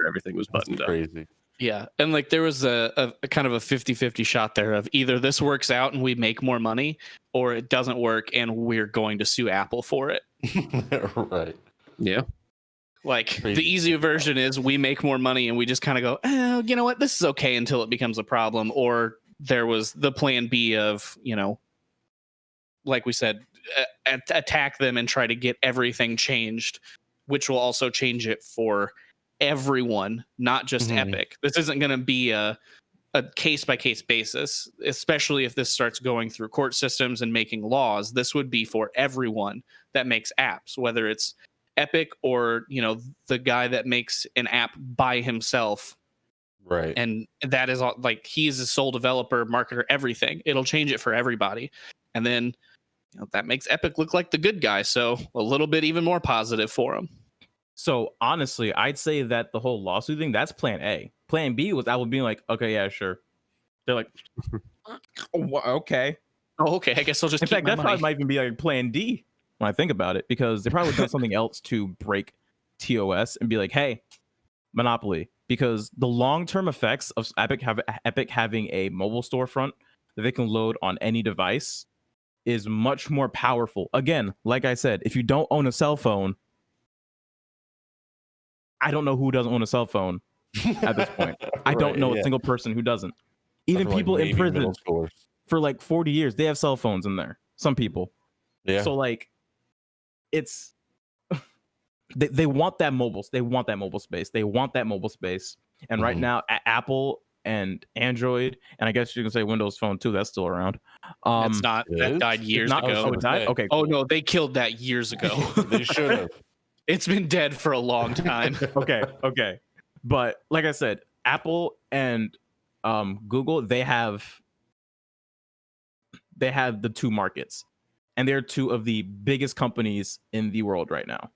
everything was buttoned up. Crazy. Yeah. And like there was a kind of a 50-50 shot there of either this works out and we make more money or it doesn't work and we're going to sue Apple for it. Right. Yeah. Like Crazy. The easier version is we make more money and we just kind of go, oh, you know what? This is okay until it becomes a problem. Or there was the plan B of, you know, like we said, attack them and try to get everything changed, which will also change it for everyone, not just Epic. This isn't going to be a case by case basis, especially if this starts going through court systems and making laws. This would be for everyone that makes apps, whether it's Epic or, you know, the guy that makes an app by himself. Right. And that is all, like he's a sole developer, marketer, everything. It'll change it for everybody. And then, you know, that makes Epic look like the good guy. So a little bit even more positive for him. So honestly, I'd say that the whole lawsuit thing, that's plan A. Plan B was Apple being like, okay, yeah, sure. They're like, okay. Oh, okay. I guess I'll just in keep fact, my that money. probably might even be like plan D when I think about it, because they probably done something else to break TOS and be like, hey, monopoly. Because the long-term effects of Epic having a mobile storefront that they can load on any device is much more powerful. Again, like I said, if you don't own a cell phone, I don't know who doesn't own a cell phone at this point. I don't know a single person who doesn't. Even people in prison for like 40 years, they have cell phones in there. Some people. Yeah. So like, it's they want that mobile. They want that mobile space. They want that mobile space. And right now, Apple and Android, and I guess you can say Windows Phone too. That's still around. That's not. it That is? died years Not, ago. oh, it died? Okay. Oh Cool. no, they killed that years ago. They should have. It's been dead for a long time. Okay. But like I said, Apple and Google, they have the two markets, and they're two of the biggest companies in the world right now.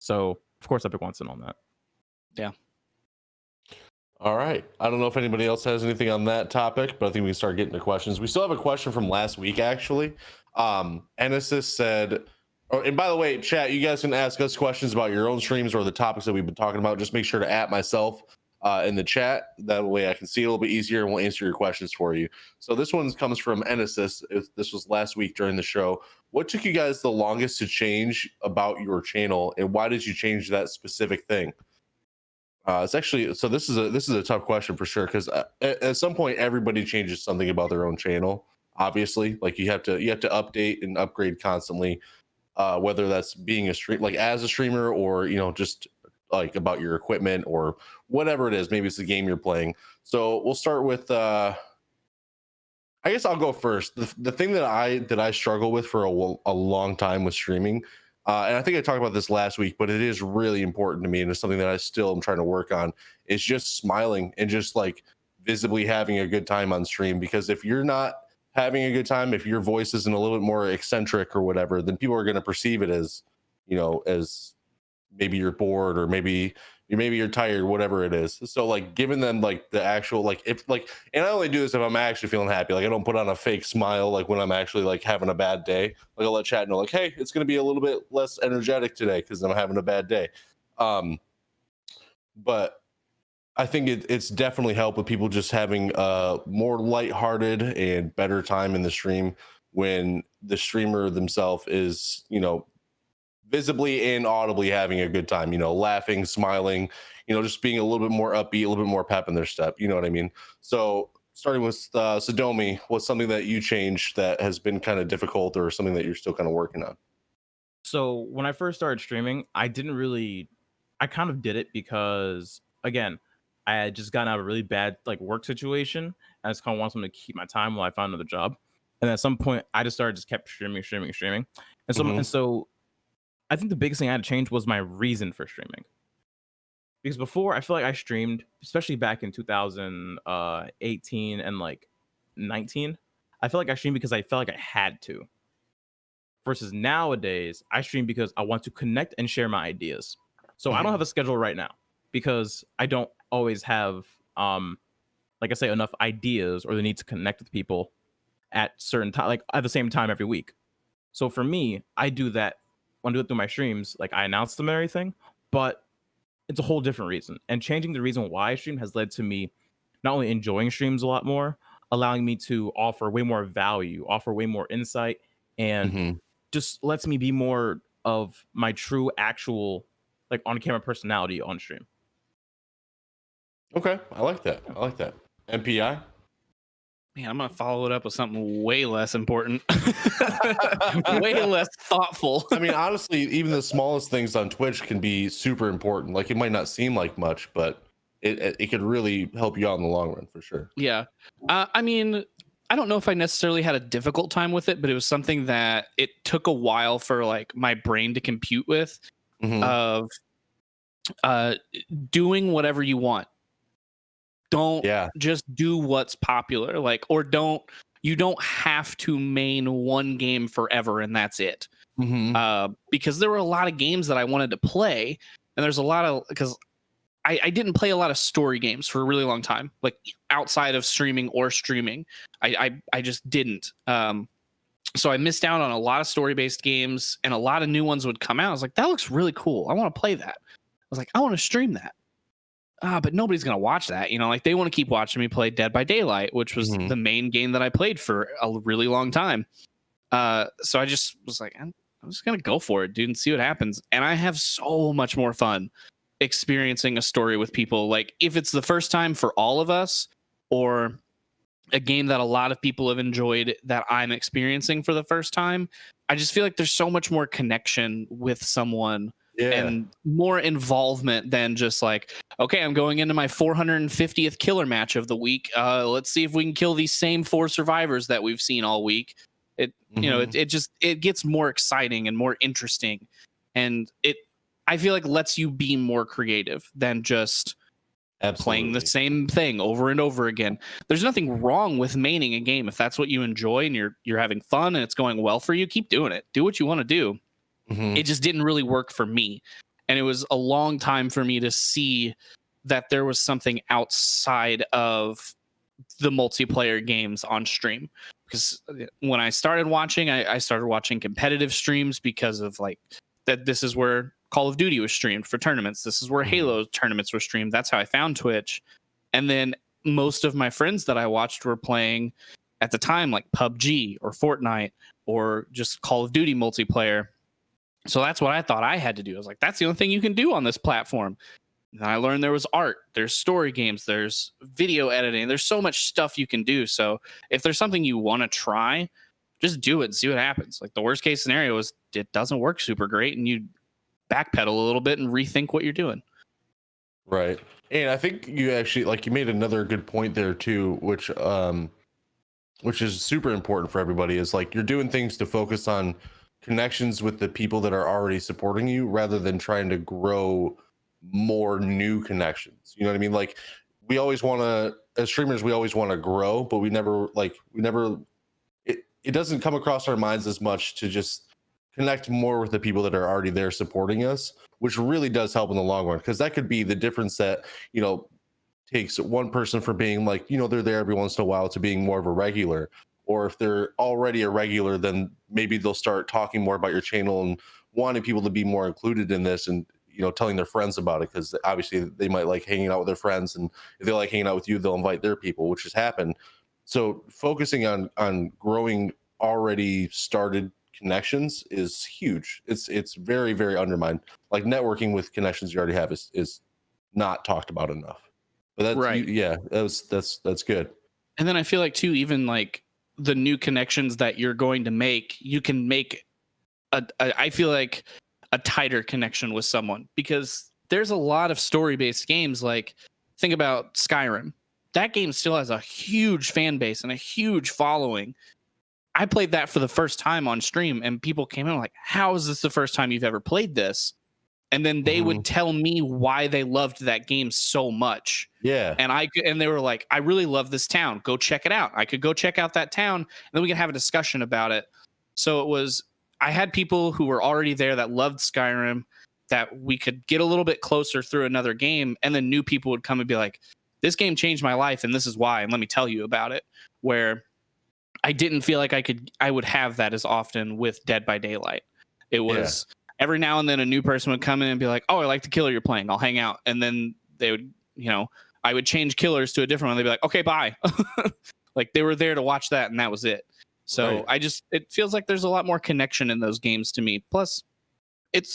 So of course Epic wants in on that. Yeah. All right. I don't know if anybody else has anything on that topic, but I think we can start getting to questions. We still have a question from last week, actually. Enesis said, oh, and by the way, chat, you guys can ask us questions about your own streams or the topics that we've been talking about. Just make sure to @ myself in the chat. That way I can see it a little bit easier and we'll answer your questions for you. So this one comes from Enesis. This was last week during the show. What took you guys the longest to change about your channel, and why did you change that specific thing? It's actually, so this is a tough question for sure, because at some point everybody changes something about their own channel. Obviously, like you have to update and upgrade constantly, whether that's being as a streamer, or just like about your equipment or whatever it is. Maybe it's the game you're playing. So we'll start with I guess I'll go first. The thing that I struggle with for a long time with streaming, and I think I talked about this last week, but it is really important to me, and it's something that I still am trying to work on, is just smiling and just like visibly having a good time on stream. Because if you're not having a good time, if your voice isn't a little bit more eccentric or whatever, then people are going to perceive it as, as maybe you're bored, or maybe you're tired, whatever it is. So like giving them like the actual, like, if like, and I only do this if I'm actually feeling happy. Like I don't put on a fake smile like when I'm actually like having a bad day. Like I'll let chat know like, hey, it's going to be a little bit less energetic today because I'm having a bad day. But I think it's definitely helped with people just having more lighthearted and better time in the stream when the streamer themselves is, visibly and audibly having a good time, laughing, smiling, just being a little bit more upbeat, a little bit more pep in their step. You know what I mean? So starting with Sadomi, what's something that you changed that has been kind of difficult, or something that you're still kind of working on? So when I first started streaming, I kind of did it because, again, I had just gotten out of a really bad like work situation, and I just kind of wanted something to keep my time while I found another job. And at some point, I just kept streaming, and so I think the biggest thing I had to change was my reason for streaming. Because before, I feel like I streamed, especially back in 2018 and like 19, I feel like I streamed because I felt like I had to. Versus nowadays, I stream because I want to connect and share my ideas. So I don't have a schedule right now because I don't always have, like I say, enough ideas or the need to connect with people at certain time, like at the same time every week. So for me, I do that. When I do it through my streams, like I announce them and everything, but it's a whole different reason. And changing the reason why I stream has led to me not only enjoying streams a lot more, allowing me to offer way more value, offer way more insight, and just lets me be more of my true, actual, like on-camera personality on stream. Okay, I like that. MPI. Man, I'm gonna follow it up with something way less important, way less thoughtful. I mean, honestly, even the smallest things on Twitch can be super important. Like it might not seem like much, but it could really help you out in the long run for sure. Yeah, I mean, I don't know if I necessarily had a difficult time with it, but it was something that it took a while for like my brain to compute with, of doing whatever you want. Don't just do what's popular, like, or you don't have to main one game forever and that's it. Because there were a lot of games that I wanted to play, and there's a lot of, because I didn't play a lot of story games for a really long time, like outside of streaming or streaming. I just didn't. So I missed out on a lot of story-based games, and a lot of new ones would come out. I was like, that looks really cool. I want to play that. I was like, I want to stream that. But nobody's going to watch that. Like they want to keep watching me play Dead by Daylight, which was the main game that I played for a really long time. So I just was like, I'm just going to go for it, dude, and see what happens. And I have so much more fun experiencing a story with people. Like if it's the first time for all of us, or a game that a lot of people have enjoyed that I'm experiencing for the first time, I just feel like there's so much more connection with someone and more involvement than just like, okay, I'm going into my 450th killer match of the week. Let's see if we can kill these same 4 survivors that we've seen all week. It gets more exciting and more interesting, and I feel like lets you be more creative than just playing the same thing over and over again. There's nothing wrong with maining a game if that's what you enjoy and you're having fun and it's going well for you. Keep doing it. Do what you want to do. It just didn't really work for me, and it was a long time for me to see that there was something outside of the multiplayer games on stream. Because when I started watching, I started watching competitive streams because of like that. This is where Call of Duty was streamed for tournaments. This is where Halo tournaments were streamed. That's how I found Twitch. And then most of my friends that I watched were playing at the time like PUBG or Fortnite or just Call of Duty multiplayer. So that's what I thought I had to do. I was like, that's the only thing you can do on this platform. And I learned there was art, there's story games, there's video editing, there's so much stuff you can do. So if there's something you want to try, just do it and see what happens. Like the worst case scenario is it doesn't work super great and you backpedal a little bit and rethink what you're doing. Right. And I think you actually you made another good point there too, which is super important for everybody, is like you're doing things to focus on connections with the people that are already supporting you rather than trying to grow more new connections. You know what I mean? Like we always want to, as streamers, we always want to grow, but we never it doesn't come across our minds as much to just connect more with the people that are already there supporting us, which really does help in the long run, because that could be the difference that, you know, takes one person from being like, you know, they're there every once in a while to being more of a regular. Or if they're already a regular, then maybe they'll start talking more about your channel and wanting people to be more included in this, and you know, telling their friends about it, because obviously they might like hanging out with their friends, and if they like hanging out with you, they'll invite their people, which has happened. So focusing on growing already started connections is huge. It's very, very undermined. Like networking with connections you already have is not talked about enough. But that's right. That's good. And then I feel like too, even like the new connections that you're going to make, you can make I feel like a tighter connection with someone, because there's a lot of story-based games. Like think about Skyrim. That game still has a huge fan base and a huge following. I played that for the first time on stream, and people came in like, how is this the first time you've ever played this? And then they would tell me why they loved that game so much. Yeah. And they were like, I really love this town. Go check it out. I could go check out that town, and then we could have a discussion about it. So I had people who were already there that loved Skyrim, that we could get a little bit closer through another game. And then new people would come and be like, this game changed my life, and this is why, and let me tell you about it. Where I didn't feel like I would have that as often with Dead by Daylight. It was every now and then a new person would come in and be like, oh, I like the killer you're playing, I'll hang out. And then they would, you know, I would change killers to a different one. They'd be like, okay, bye. Like they were there to watch that, and that was it. So it feels like there's a lot more connection in those games to me. Plus it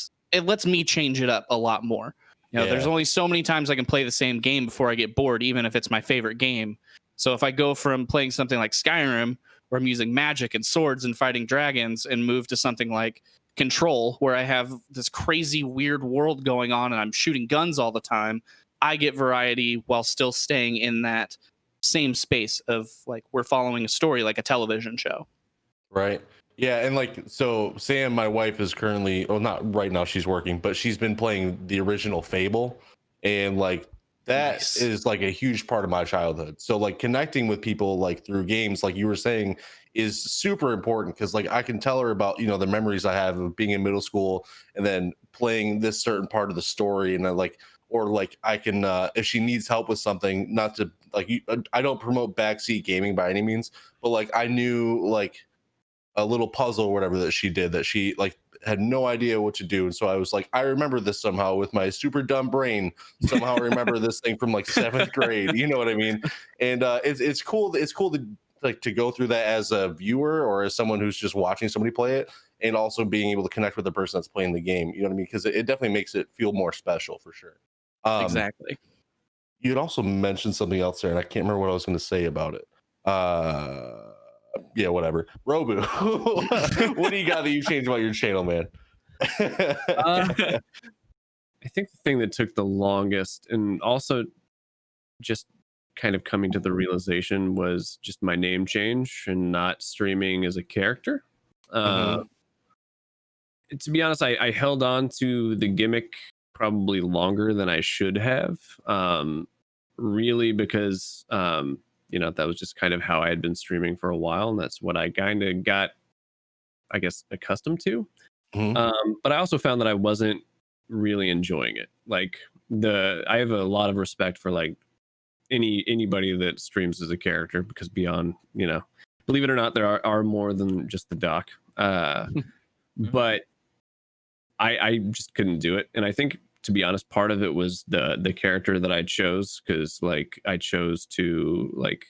lets me change it up a lot more. You know, there's only so many times I can play the same game before I get bored, even if it's my favorite game. So if I go from playing something like Skyrim, where I'm using magic and swords and fighting dragons, and move to something like Control, where I have this crazy weird world going on and I'm shooting guns all the time, I get variety while still staying in that same space of like we're following a story like a television show. Right. Yeah, and like so Sam, my wife, is currently, well, not right now, she's working, but she's been playing the original Fable, and like that is like a huge part of my childhood. So like connecting with people like through games, like you were saying, is super important, because like I can tell her about, you know, the memories I have of being in middle school and then playing this certain part of the story, and I like, or like I can if she needs help with something, not to like I don't promote backseat gaming by any means, but like I knew like a little puzzle or whatever that she did that she like had no idea what to do, and so I was like, I remember this somehow with my super dumb brain. Somehow I remember this thing from like 7th grade. You know what I mean? And it's cool. It's cool to like to go through that as a viewer or as someone who's just watching somebody play it, and also being able to connect with the person that's playing the game. You know what I mean? Because it definitely makes it feel more special for sure. Exactly. You had also mentioned something else there, and I can't remember what I was going to say about it. Yeah, whatever. Robu, what do you got that you changed about your channel, man? I think the thing that took the longest, and also just kind of coming to the realization, was just my name change and not streaming as a character. Mhm. To be honest, I held on to the gimmick probably longer than I should have. Really because that was just kind of how I had been streaming for a while, and that's what I kind of got, I guess, accustomed to. Mhm. But I also found that I wasn't really enjoying it. Like I have a lot of respect for like anybody that streams as a character, because beyond, believe it or not, there are more than just the doc. But I just couldn't do it, and I think, to be honest, part of it was the character that I chose, because like I chose to like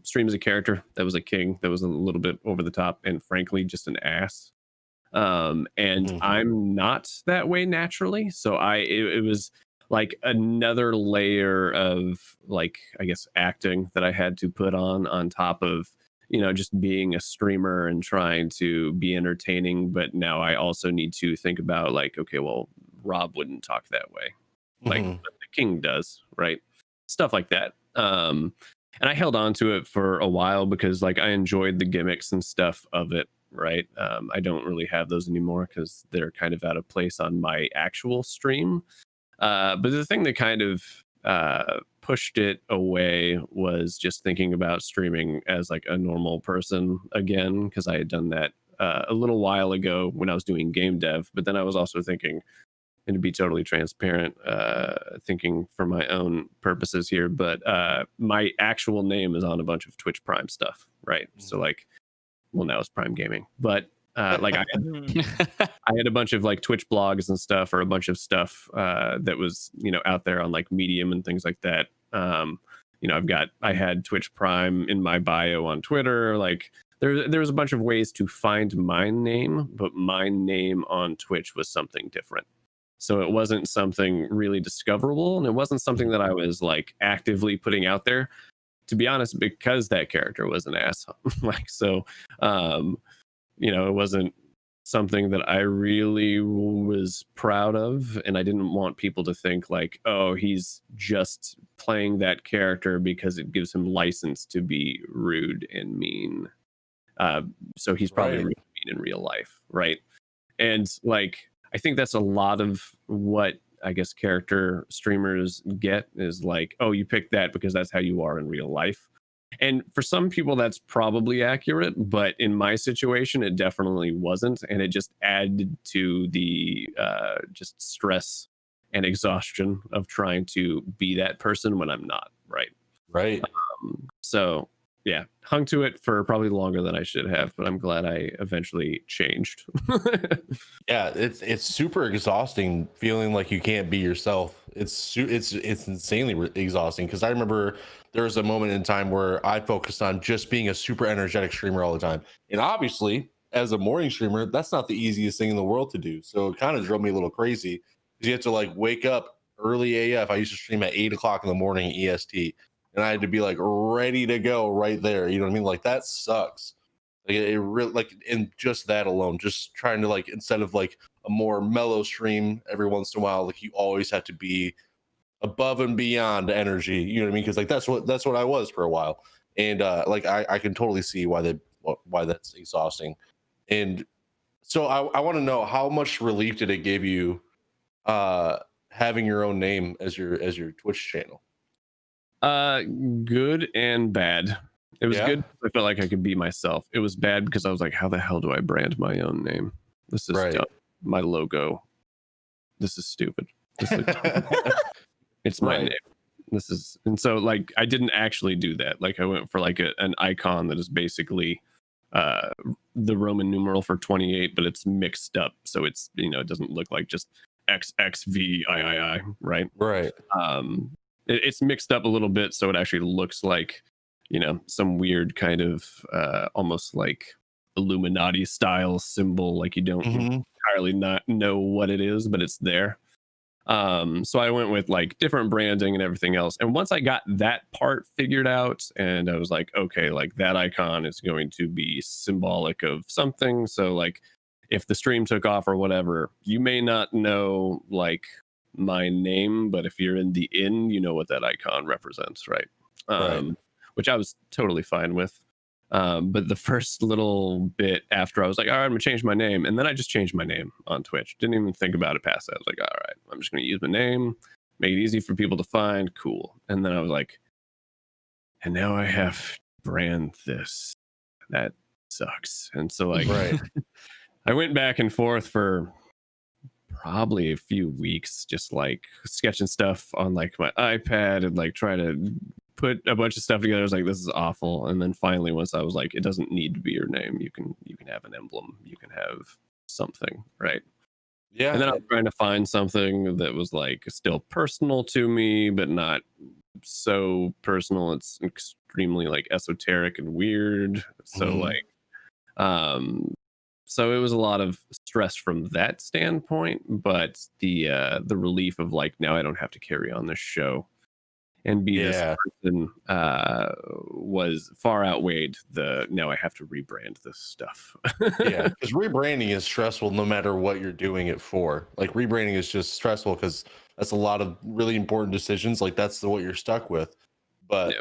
stream as a character that was a king, that was a little bit over the top, and frankly just an ass. And Mhm. I'm not that way naturally, so it was like another layer of, like, I guess, acting that I had to put on top of just being a streamer and trying to be entertaining. But now I also need to think about, like, okay, well, Rob wouldn't talk that way, like, Mhm. but the king does, right? Stuff like that. And I held on to it for a while because, like, I enjoyed the gimmicks and stuff of it, right? I don't really have those anymore because they're kind of out of place on my actual stream. But the thing that kind of pushed it away was just thinking about streaming as like a normal person again, because I had done that a little while ago when I was doing game dev. But then I was also thinking, and to be totally transparent, thinking for my own purposes here, but my actual name is on a bunch of Twitch Prime stuff, right? So like, well, now it's Prime Gaming, but like I had a bunch of like Twitch blogs and stuff, or a bunch of stuff that was out there on like Medium and things like that. I had Twitch Prime in my bio on Twitter. Like there was a bunch of ways to find my name, but my name on Twitch was something different. So it wasn't something really discoverable, and it wasn't something that I was like actively putting out there, to be honest, because that character was an asshole. Like, so it wasn't something that I really was proud of, and I didn't want people to think like, oh, he's just playing that character because it gives him license to be rude and mean. So he's probably Right. really mean in real life, right? And like, I think that's a lot of what I guess character streamers get, is like, oh, you picked that because that's how you are in real life. And for some people that's probably accurate, but in my situation it definitely wasn't, and it just added to the just stress and exhaustion of trying to be that person when I'm not, right? Right. So yeah, hung to it for probably longer than I should have, but I'm glad I eventually changed. Yeah, it's super exhausting feeling like you can't be yourself. It's insanely exhausting, because I remember there was a moment in time where I focused on just being a super energetic streamer all the time. And obviously, as a morning streamer, that's not the easiest thing in the world to do. So it kind of drove me a little crazy, because you have to like wake up early AF. I used to stream at 8 o'clock in the morning EST, and I had to be like ready to go right there. You know what I mean? Like, that sucks. Like, it really, like, in just that alone, just trying to, like, instead of like a more mellow stream every once in a while, like, you always have to be above and beyond energy. You know what I mean? Because like that's what I was for a while, and like I can totally see why that's exhausting. And so I want to know, how much relief did it give you uh having your own name as your Twitch channel? Good and bad. It was Yeah. good. I felt like I could be myself. It was bad because I was like, how the hell do I brand my own name? This is Right. dumb. My logo. This is stupid. This looks it's my Right. name. And so like I didn't actually do that. Like I went for like an icon that is basically uh the Roman numeral for 28, but it's mixed up. So it's, it doesn't look like just XXVIII, right? Right. It's mixed up a little bit, so it actually looks like some weird kind of almost like Illuminati style symbol, like you don't Mhm. entirely not know what it is, but it's there. So I went with like different branding and everything else, and once I got that part figured out, and I was like, okay, like that icon is going to be symbolic of something, so like if the stream took off or whatever, you may not know like my name, but if you're in the inn, you know what that icon represents, right? Right. Which I was totally fine with. But the first little bit after, I was like, all right, I'm gonna change my name, and then I just changed my name on Twitch. Didn't even think about it past that. I was like, all right, I'm just gonna use my name, make it easy for people to find. Cool. And then I was like, and now I have to brand this. That sucks. And so like, Right. I went back and forth for probably a few weeks, just like sketching stuff on like my iPad and like trying to put a bunch of stuff together. I was like, this is awful. And then finally, once I was like, it doesn't need to be your name. You can have an emblem. You can have something, right? Yeah. And then I was trying to find something that was like still personal to me, but not so personal it's extremely like esoteric and weird. So Mhm. like so it was a lot of stress from that standpoint, but the relief of like, now I don't have to carry on this show and be this Yeah. person was far outweighed the now I have to rebrand this stuff. Yeah, because rebranding is stressful no matter what you're doing it for. Like rebranding is just stressful because that's a lot of really important decisions. Like that's what you're stuck with. But Yeah.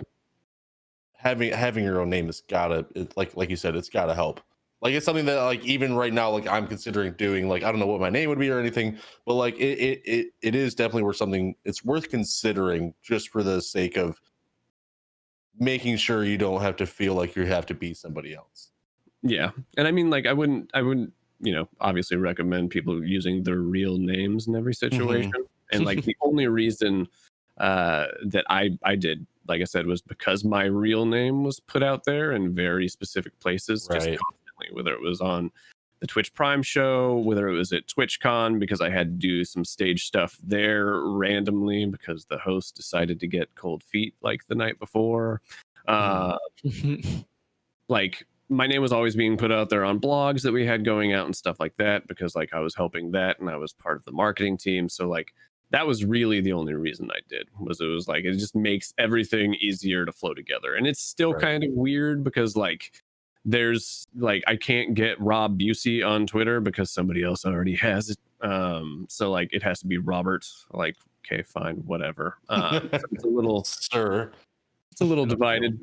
having your own name has gotta like you said, it's gotta help. Like it's something that like even right now, like I'm considering doing. Like I don't know what my name would be or anything, but like it is definitely worth something. It's worth considering just for the sake of making sure you don't have to feel like you have to be somebody else. Yeah. And I mean, like, I wouldn't, obviously recommend people using their real names in every situation. And like the only reason that I did, like I said, was because my real name was put out there in very specific places, just Right. constantly, whether it was on the Twitch Prime show, whether it was at TwitchCon, because I had to do some stage stuff there randomly because the host decided to get cold feet like the night before. Like my name was always being put out there on blogs that we had going out and stuff like that, because like I was helping that and I was part of the marketing team. So like that was really the only reason I did, was it was like, it just makes everything easier to flow together. And it's still Right. kind of weird because like there's like, I can't get Robbusey on Twitter because somebody else already has it. So like it has to be Robert. Like, okay, fine, whatever. So it's a little Sir. divided.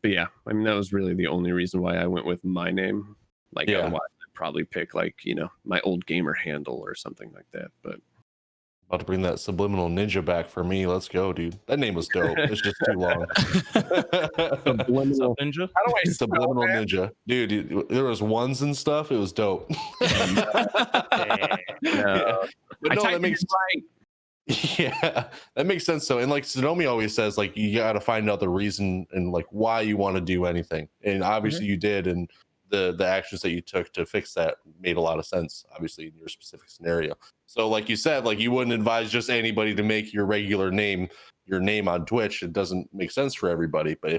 But yeah, I mean, that was really the only reason why I went with my name. Like, Yeah. otherwise, I'd probably pick like, my old gamer handle or something like that. But About to bring that subliminal ninja back for me. Let's go, dude. That name was dope. It's just too long. What's up, Ninja? How do I subliminal ninja? Dude, there was ones and stuff. It was dope. Yeah. But no, that makes right. yeah, that makes sense. So, and like Sadomi always says, like you got to find out the reason and like why you want to do anything. And obviously you did, and the actions that you took to fix that made a lot of sense. Obviously in your specific scenario. So, like you said, like you wouldn't advise just anybody to make your regular name your name on Twitch. It doesn't make sense for everybody. But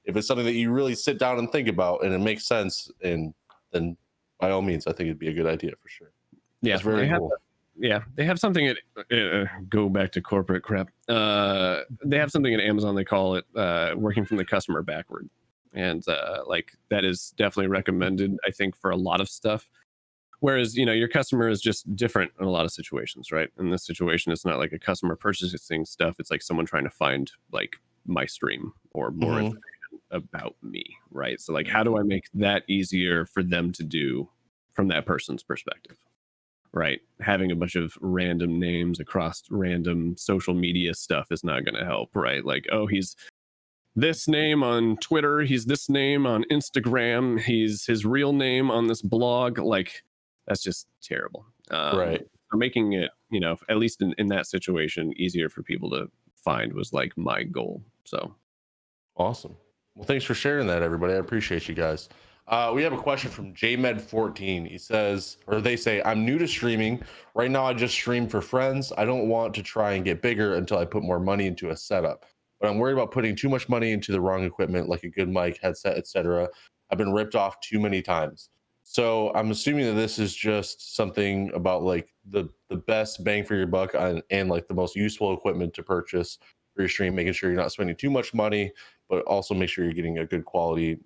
if it's something that you really sit down and think about and it makes sense, and then by all means, I think it'd be a good idea for sure. Yeah, It's very cool. They have something at go back to corporate crap. They have something at Amazon. They call it working from the customer backward, and like that is definitely recommended, I think, for a lot of stuff. Whereas your customer is just different in a lot of situations, right? In this situation, it's not like a customer purchasing stuff. It's like someone trying to find like my stream or more information about me, right? So like, how do I make that easier for them to do from that person's perspective? Right, having a bunch of random names across random social media stuff is not going to help, right? Like, oh, he's this name on Twitter, he's this name on Instagram, he's his real name on this blog. Like, that's just terrible. Right. So making it, at least in that situation, easier for people to find was like my goal. So Awesome. Well, thanks for sharing that, everybody. I appreciate you guys. We have a question from JMed14. He says, or they say, I'm new to streaming. Right now, I just stream for friends. I don't want to try and get bigger until I put more money into a setup. But I'm worried about putting too much money into the wrong equipment, like a good mic, headset, etc. I've been ripped off too many times. So I'm assuming that this is just something about like the best bang for your buck and like the most useful equipment to purchase for your stream, making sure you're not spending too much money, but also make sure you're getting a good quality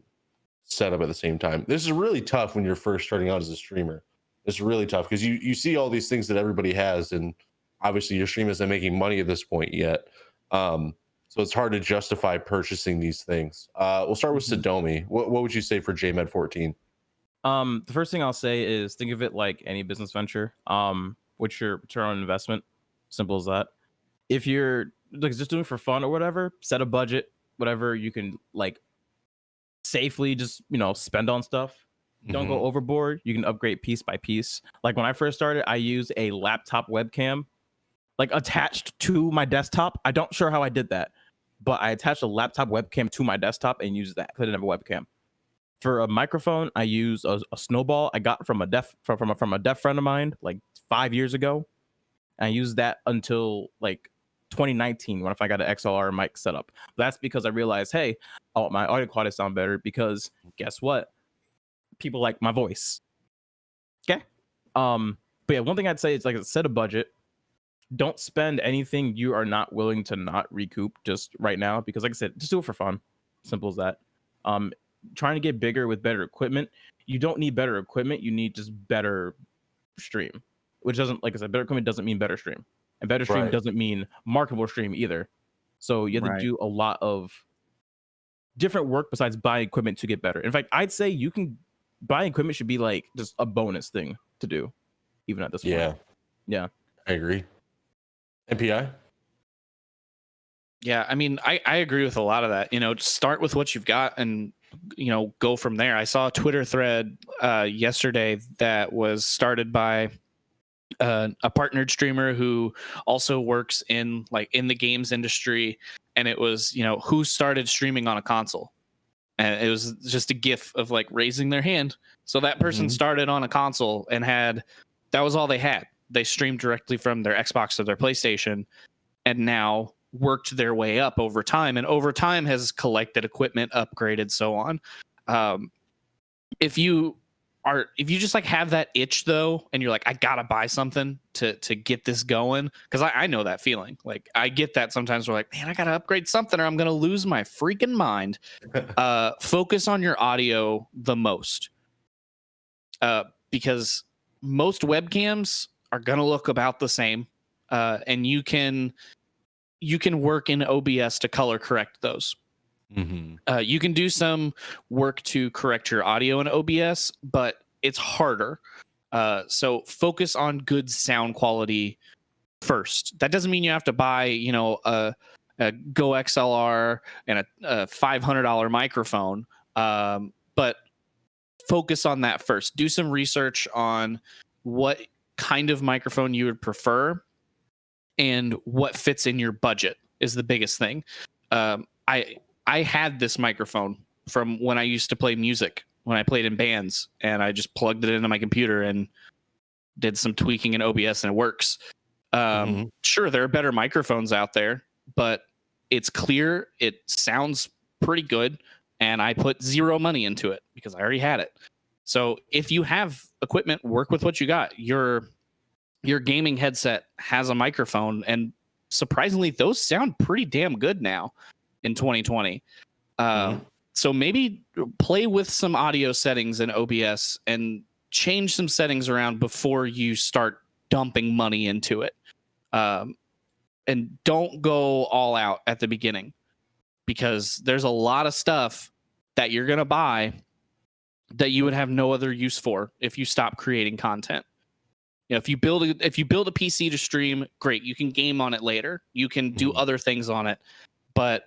setup at the same time. This is really tough when you're first starting out as a streamer. It's really tough because you see all these things that everybody has, and obviously your stream isn't making money at this point yet. So it's hard to justify purchasing these things. We'll start with Sadomi. What would you say for JMed 14? The first thing I'll say is think of it like any business venture. What's your return on investment? Simple as that. If you're like just doing it for fun or whatever, set a budget, whatever you can like safely just spend on stuff. Don't go overboard. You can upgrade piece by piece. Like when I first started, I used a laptop webcam like attached to my desktop. I don't sure how I did that, but I attached a laptop webcam to my desktop and used that. I didn't have a webcam. For a microphone, I used a snowball I got from a deaf friend of mine like 5 years ago. I used that until like 2019 when I got an XLR mic setup. That's because I realized, hey, I want my audio quality to sound better because guess what? People like my voice. Okay. But yeah, one thing I'd say is like set a budget. Don't spend anything you are not willing to not recoup just right now because like I said, just do it for fun. Simple as that. Trying to get bigger with better equipment. You don't need better equipment. You need just better stream, which doesn't, like I said, better equipment doesn't mean better stream, and better stream doesn't mean marketable stream either. So you have to do a lot of different work besides buying equipment to get better. In fact, I'd say you can buy equipment should be like just a bonus thing to do, even at this point. Yeah, I agree. MPI. Yeah, I mean, I agree with a lot of that. Just start with what you've got and go from there. I saw a Twitter thread yesterday that was started by a partnered streamer who also works in the games industry, and it was who started streaming on a console, and it was just a gif of like raising their hand. So that person started on a console and that was all they had. They streamed directly from their Xbox to their PlayStation, and now worked their way up over time, and over time has collected equipment, upgraded, so on. If you just like have that itch though, and you're like, I gotta buy something to get this going, because I know that feeling. Like I get that sometimes. We're like, man, I gotta upgrade something or I'm gonna lose my freaking mind. Focus on your audio the most, because most webcams are gonna look about the same, and you can work in OBS to color correct those. You can do some work to correct your audio in OBS, but it's harder. So focus on good sound quality first. That doesn't mean you have to buy, a Go XLR and a $500 microphone, but focus on that first. Do some research on what kind of microphone you would prefer and what fits in your budget is the biggest thing. I had this microphone from when I used to play music, when I played in bands, and I just plugged it into my computer and did some tweaking in OBS, and it works. Sure, there are better microphones out there, but it's clear, it sounds pretty good, and I put zero money into it because I already had it. So if you have equipment, work with what you got. Your gaming headset has a microphone, and surprisingly, those sound pretty damn good now in 2020. So maybe play with some audio settings in OBS and change some settings around before you start dumping money into it. And don't go all out at the beginning, because there's a lot of stuff that you're going to buy that you would have no other use for if you stop creating content. If you build a PC to stream, great. You can game on it later. You can do other things on it. But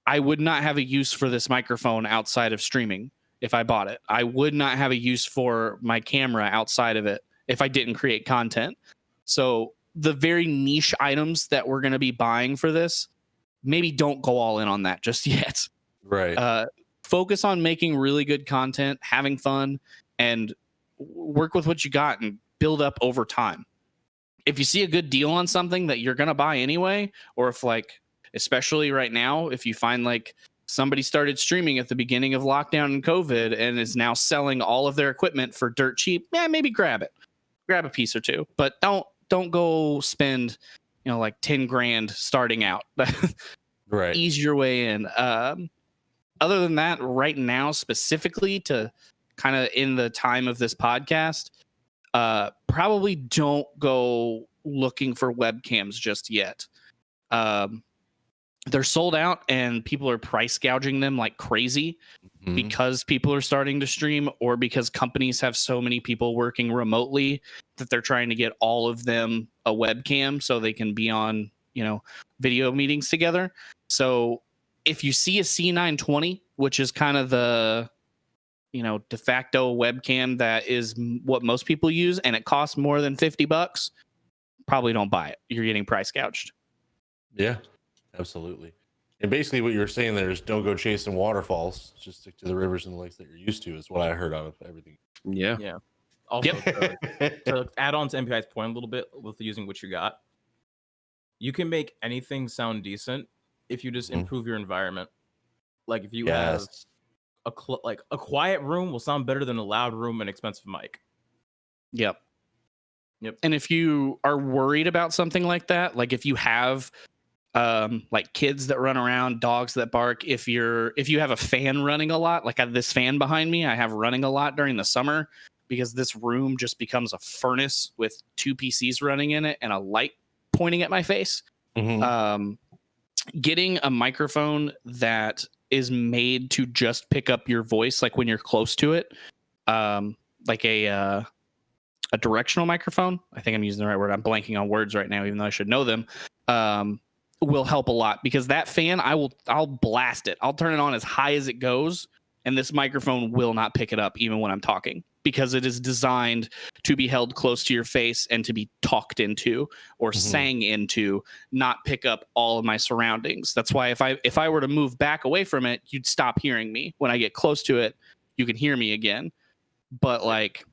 I would not have a use for this microphone outside of streaming if I bought it. I would not have a use for my camera outside of it if I didn't create content. So the very niche items that we're going to be buying for this, maybe don't go all in on that just yet. Right. Focus on making really good content, having fun, and work with what you got and build up over time. If you see a good deal on something that you're going to buy anyway, or if especially right now, if you find somebody started streaming at the beginning of lockdown and COVID and is now selling all of their equipment for dirt cheap, maybe grab a piece or two, but don't go spend, 10 grand starting out. Right. Ease your way in. Other than that, right now, specifically to kind of in the time of this podcast, probably don't go looking for webcams just yet. They're sold out and people are price gouging them like crazy because people are starting to stream, or because companies have so many people working remotely that they're trying to get all of them a webcam so they can be on, video meetings together. So if you see a C920, which is kind of the, de facto webcam that is what most people use, and it costs more than $50, probably don't buy it. You're getting price gouged. Yeah, absolutely. And basically what you're saying there is don't go chasing waterfalls. Just stick to the rivers and the lakes that you're used to, is what I heard out of everything. Yeah. Yeah. Also, to add on to MPI's point a little bit with using what you got, you can make anything sound decent if you just improve your environment. Like if you have a quiet room will sound better than a loud room and expensive mic. Yep. And if you are worried about something like that, like if you have like kids that run around, dogs that bark, if you have a fan running a lot, like I have this fan behind me, I have running a lot during the summer because this room just becomes a furnace with 2 PCs running in it and a light pointing at my face. Getting a microphone that is made to just pick up your voice, like when you're close to it, like a directional microphone. I think I'm using the right word. I'm blanking on words right now, even though I should know them. Will help a lot, because that fan, I'll blast it. I'll turn it on as high as it goes, and this microphone will not pick it up even when I'm talking, because it is designed to be held close to your face and to be talked into or sang into, not pick up all of my surroundings. That's why if I were to move back away from it, you'd stop hearing me. When I get close to it, you can hear me again. But like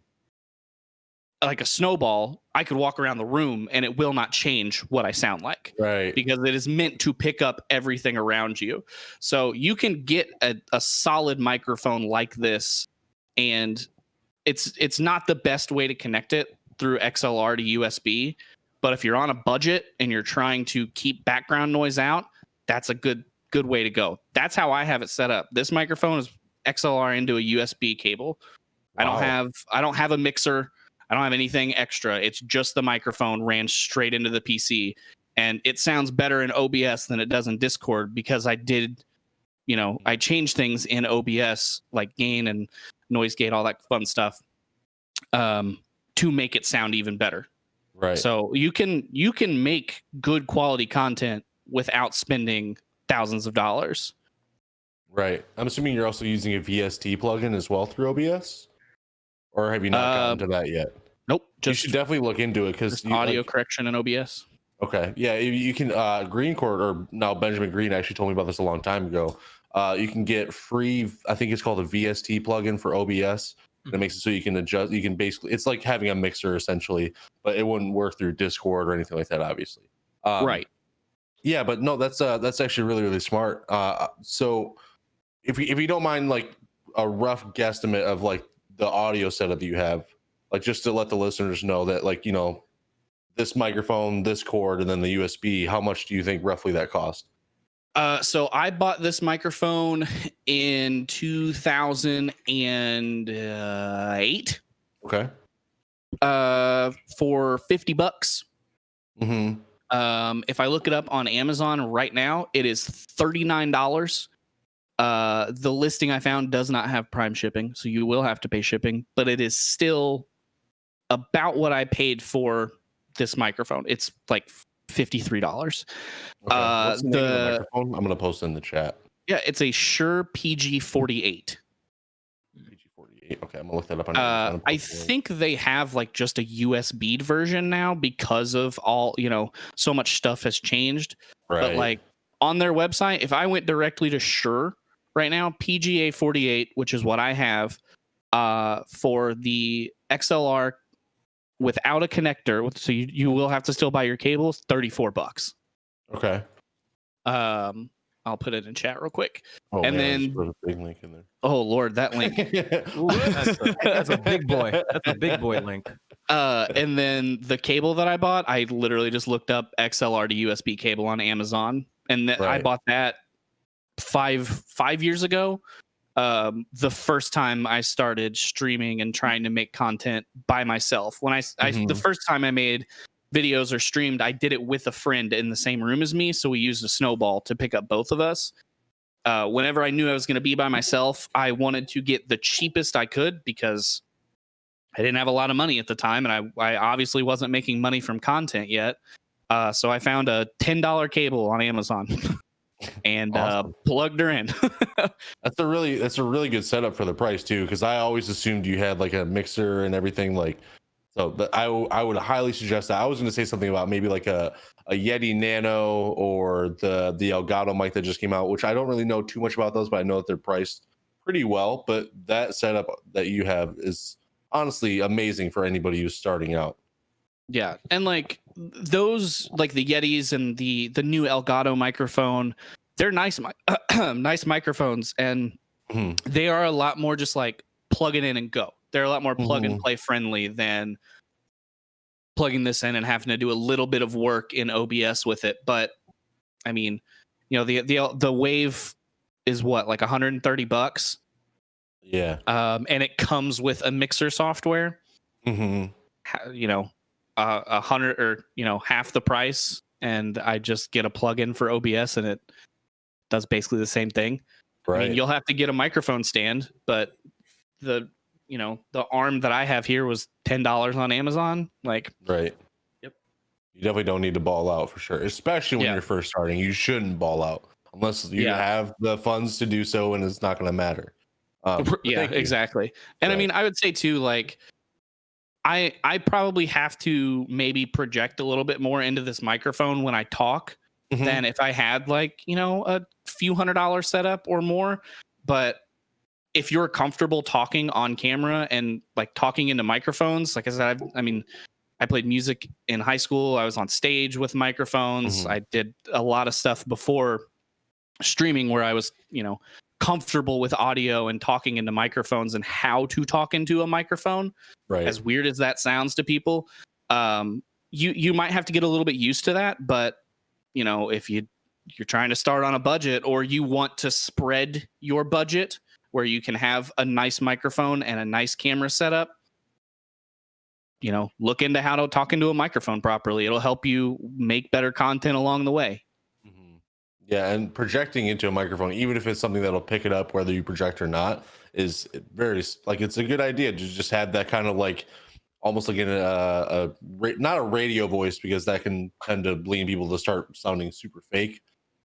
a snowball, I could walk around the room and it will not change what I sound like. Right. Because it is meant to pick up everything around you. So you can get a solid microphone like this, and it's not the best way to connect it through XLR to USB. But if you're on a budget and you're trying to keep background noise out, that's a good way to go. That's how I have it set up. This microphone is XLR into a USB cable. Wow. I don't have a mixer. I don't have anything extra. It's just the microphone ran straight into the PC, and it sounds better in OBS than it does in Discord, because I did, I changed things in OBS, like gain and noise gate, all that fun stuff, to make it sound even better. Right. So you can make good quality content without spending thousands of dollars. Right. I'm assuming you're also using a VST plugin as well through OBS, or have you not gotten to that yet? Nope. You should definitely look into it, because audio correction in OBS. Okay. Yeah, you can Green Court, or now Benjamin Green actually told me about this a long time ago. You can get free, I think it's called a VST plugin for OBS. And it makes it so you can adjust, you can basically, it's like having a mixer essentially, but it wouldn't work through Discord or anything like that, obviously. Right. Yeah, but no, that's actually really, really smart. So if you don't mind, like a rough guesstimate of like the audio setup that you have, like just to let the listeners know that, like, this microphone, this cord, and then the USB, how much do you think roughly that cost? So I bought this microphone in 2008. Okay. For $50. Mm-hmm. If I look it up on Amazon right now, it is $39. The listing I found does not have Prime shipping, so you will have to pay shipping, but it is still about what I paid for this microphone. It's like $53. Okay. What's the name of the microphone? I'm gonna post it in the chat. Yeah, it's a Shure PG48. PG48. Okay, I'm gonna look that up on I think they have like just a USB version now, because of all, so much stuff has changed. Right. But like on their website, if I went directly to Shure right now, PGA 48, which is what I have, for the XLR without a connector, so you will have to still buy your cables, $34. Okay. I'll put it in chat real quick. Oh, and man, then put a big link in there. Oh Lord, that link. That's a big boy. That's a big boy link. And then the cable that I bought, I literally just looked up XLR to USB cable on Amazon, and I bought that five years ago. The first time I started streaming and trying to make content by myself. When the first time I made videos are streamed, I did it with a friend in the same room as me. So we used a snowball to pick up both of us. Whenever I knew I was going to be by myself, I wanted to get the cheapest I could because I didn't have a lot of money at the time, and I obviously wasn't making money from content yet. So I found a $10 cable on Amazon and Awesome. plugged her in. That's a really good setup for the price too, because I always assumed you had like a mixer and everything like. So, but I would highly suggest that. I was going to say something about maybe like a Yeti Nano or the Elgato mic that just came out, which I don't really know too much about those, but I know that they're priced pretty well. But that setup that you have is honestly amazing for anybody who's starting out. Yeah, and like those, like the Yetis and the new Elgato microphone, they're nice, nice microphones, and they are a lot more just like plug it in and go. They're a lot more plug and play friendly than plugging this in and having to do a little bit of work in OBS with it. But I mean, you know, the Wave is what, like $130. Yeah. And it comes with a mixer software. You know, 100 or, you know, half the price, and I just get a plug-in for OBS and it does basically the same thing. Right. I mean, you'll have to get a microphone stand, but the arm that I have here was $10 on Amazon. Like, right. Yep. You definitely don't need to ball out for sure, especially when you're first starting. You shouldn't ball out unless you have the funds to do so, and it's not going to matter. Yeah, exactly. And I mean, I would say too, like, I probably have to maybe project a little bit more into this microphone when I talk than if I had, like, you know, a few $100 setup or more. But if you're comfortable talking on camera and like talking into microphones, like I said, I mean, I played music in high school. I was on stage with microphones. I did a lot of stuff before streaming where I was, you know, comfortable with audio and talking into microphones and how to talk into a microphone. Right. As weird as that sounds to people, you might have to get a little bit used to that. But, you know, if you're trying to start on a budget, or you want to spread your budget where you can have a nice microphone and a nice camera setup, you know, look into how to talk into a microphone properly. It'll help you make better content along the way. Yeah, and projecting into a microphone, even if it's something that'll pick it up whether you project or not, is very, like, it's a good idea to just have that kind of like almost like in not a radio voice, because that can tend to lead people to start sounding super fake.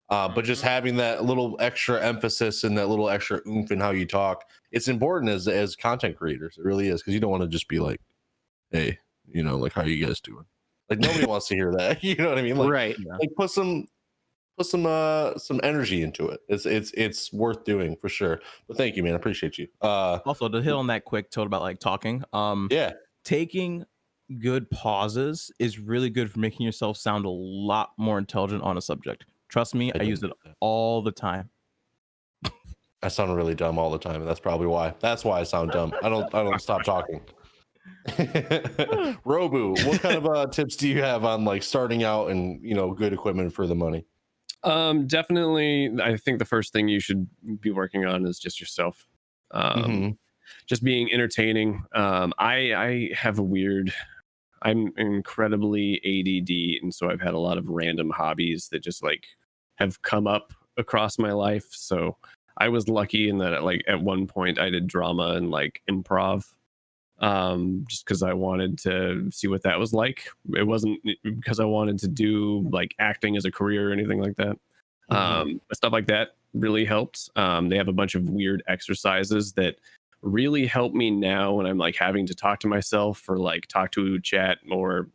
But just having that little extra emphasis and that little extra oomph in how you talk, it's important as content creators. It really is, because you don't want to just be like, hey, you know, like, how are you guys doing? Like, nobody wants to hear that. You know what I mean? Like, Right. like put some energy into it. It's worth doing for sure. But thank you, man. I appreciate you. Also, to hit on that quick toad about like talking, taking good pauses is really good for making yourself sound a lot more intelligent on a subject. Trust me, I use it all the time. I sound really dumb all the time, and that's probably why. That's why I sound dumb. I don't stop talking. Robu, what kind of tips do you have on like starting out and, you know, good equipment for the money? Definitely, I think the first thing you should be working on is just yourself. Just being entertaining. I have I'm incredibly ADD, and so I've had a lot of random hobbies that just like have come up across my life. So I was lucky in that, like, at one point I did drama and like improv, just because I wanted to see what that was like. It wasn't because I wanted to do like acting as a career or anything like that. Stuff like that really helped. They have a bunch of weird exercises that really help me now when I'm like having to talk to myself or like talk to chat or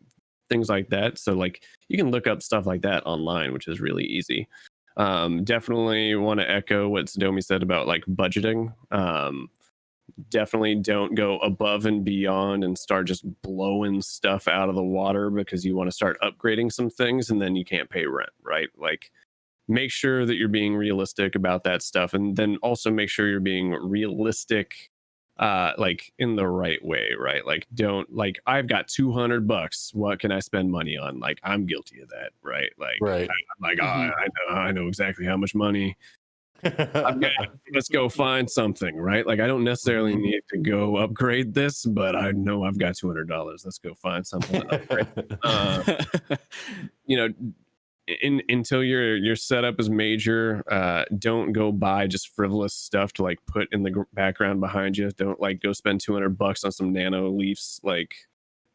things like that. So like you can look up stuff like that online, which is really easy. Definitely want to echo what Sadomi said about like budgeting. Definitely don't go above and beyond and start just blowing stuff out of the water because you want to start upgrading some things and then you can't pay rent, right? Like, make sure that you're being realistic about that stuff, and then also make sure you're being realistic like in the right way, right? Like, don't, like, I've got $200, what can I spend money on? Like, I'm guilty of that, right? Like, right. I know exactly how much money Let's go find something, right? Like I don't necessarily need to go upgrade this, but I know I've got $200. Let's go find something to upgrade. You know, until your setup is major, don't go buy just frivolous stuff to like put in the background behind you. Don't like go spend $200 on some nano leafs. Like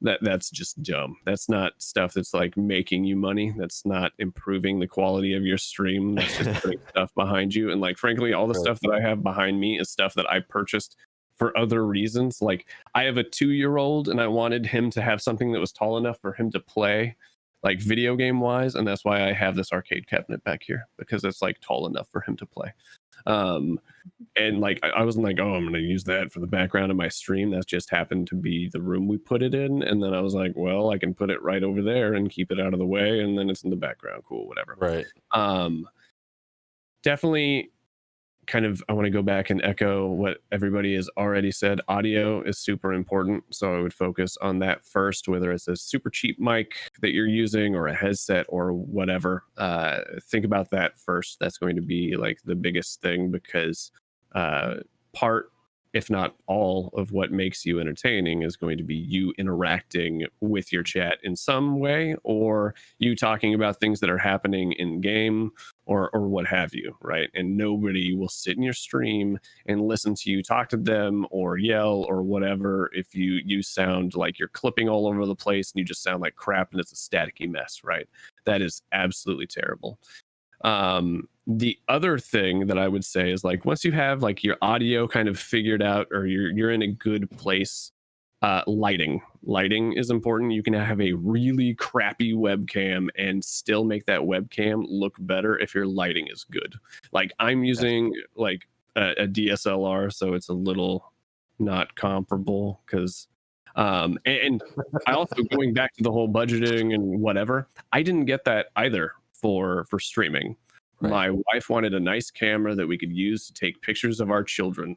that's just dumb. That's not stuff that's like making you money. That's not improving the quality of your stream. That's just putting stuff behind you. And like frankly, all the stuff that I have behind me is stuff that I purchased for other reasons. Like I have a 2-year-old and I wanted him to have something that was tall enough for him to play, like video game wise, and that's why I have this arcade cabinet back here, because it's like tall enough for him to play. And like I wasn't like, oh, I'm gonna use that for the background of my stream. That just happened to be the room we put it in, and then I was like, well, I can put it right over there and keep it out of the way, and then it's in the background. Cool, whatever. Right. Definitely kind of I want to go back and echo what everybody has already said. Audio is super important, so I would focus on that first, whether it's a super cheap mic that you're using or a headset or whatever. Think about that first. That's going to be like the biggest thing, because part, if not all, of what makes you entertaining is going to be you interacting with your chat in some way, or you talking about things that are happening in game, or what have you, right? And nobody will sit in your stream and listen to you talk to them or yell or whatever if you sound like you're clipping all over the place and you just sound like crap and it's a staticky mess, right? That is absolutely terrible. The other thing that I would say is like once you have like your audio kind of figured out, or you're in a good place, lighting is important. You can have a really crappy webcam and still make that webcam look better if your lighting is good. Like I'm using like a DSLR, so it's a little not comparable, because and I also, going back to the whole budgeting and whatever, I didn't get that either for streaming. Right. My wife wanted a nice camera that we could use to take pictures of our children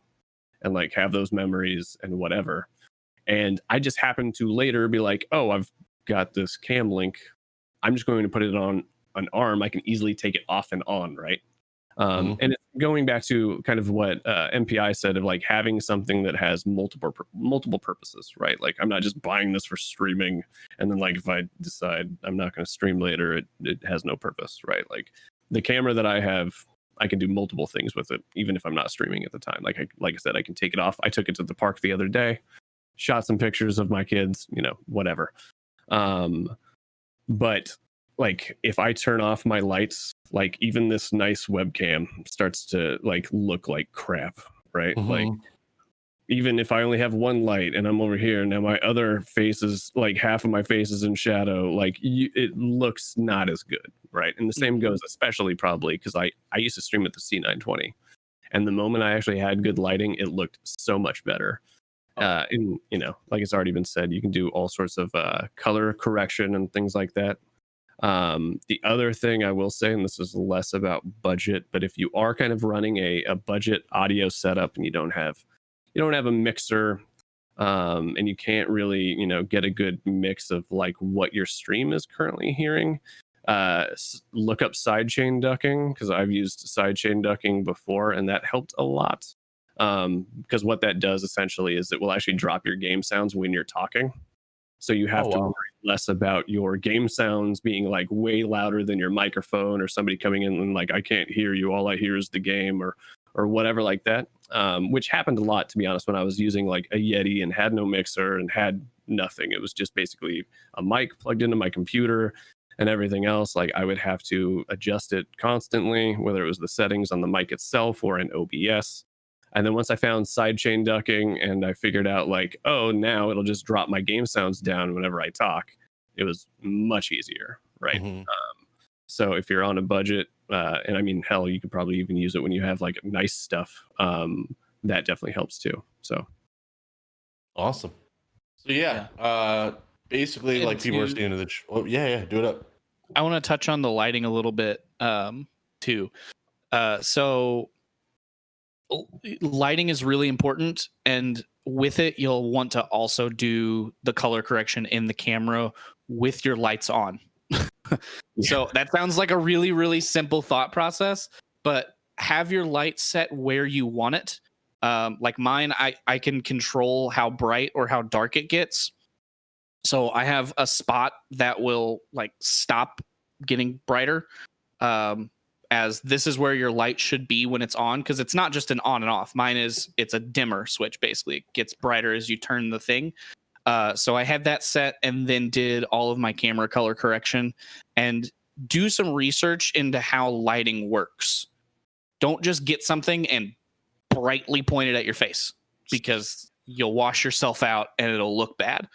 and like have those memories and whatever. And I just happened to later be like, oh, I've got this cam link. I'm just going to put it on an arm. I can easily take it off and on, right? And it's going back to kind of what MPI said of like having something that has multiple purposes, right? Like I'm not just buying this for streaming, and then like if I decide I'm not going to stream later, it has no purpose, right? Like the camera that I have, I can do multiple things with it, even if I'm not streaming at the time. Like I said, I can take it off. I took it to the park the other day, shot some pictures of my kids, whatever. But like if I turn off my lights, like even this nice webcam starts to like look like crap, right? Like even if I only have one light and I'm over here, now my other face is like half of my face is in shadow, like it looks not as good, right? And the same goes especially probably because I used to stream at the C920, and the moment I actually had good lighting, it looked so much better. And like it's already been said, you can do all sorts of color correction and things like that. The other thing I will say, and this is less about budget, but if you are kind of running a budget audio setup and you don't have a mixer, and you can't really get a good mix of like what your stream is currently hearing, look up sidechain ducking, because I've used sidechain ducking before and that helped a lot. Because what that does essentially is it will actually drop your game sounds when you're talking. So you have to worry less about your game sounds being like way louder than your microphone, or somebody coming in and like, I can't hear you, all I hear is the game, or whatever like that. Which happened a lot, to be honest, when I was using like a Yeti and had no mixer and had nothing. It was just basically a mic plugged into my computer and everything else. Like I would have to adjust it constantly, whether it was the settings on the mic itself or in OBS. And then once I found sidechain ducking and I figured out like, oh, now it'll just drop my game sounds down whenever I talk, it was much easier, right? So if you're on a budget, and I mean, hell, you could probably even use it when you have like nice stuff, that definitely helps too. So awesome. So basically, like people are staying to the do it up. I want to touch on the lighting a little bit too. So lighting is really important, and with it you'll want to also do the color correction in the camera with your lights on. So that sounds like a really, really simple thought process, but have your light set where you want it. Like mine, I can control how bright or how dark it gets. So I have a spot that will like stop getting brighter. As this is where your light should be when it's on, because it's not just an on and off. Mine it's a dimmer switch, basically. It gets brighter as you turn the thing. So I had that set and then did all of my camera color correction and do some research into how lighting works. Don't just get something and brightly point it at your face, because you'll wash yourself out and it'll look bad.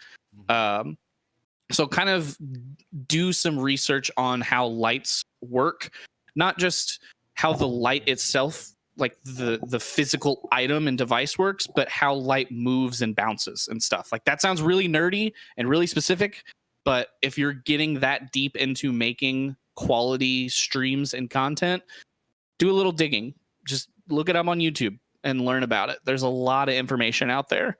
So kind of do some research on how lights work. Not just how the light itself, like the physical item and device works, but how light moves and bounces and stuff. Like that sounds really nerdy and really specific, but if you're getting that deep into making quality streams and content, do a little digging. Just look it up on YouTube and learn about it. There's a lot of information out there.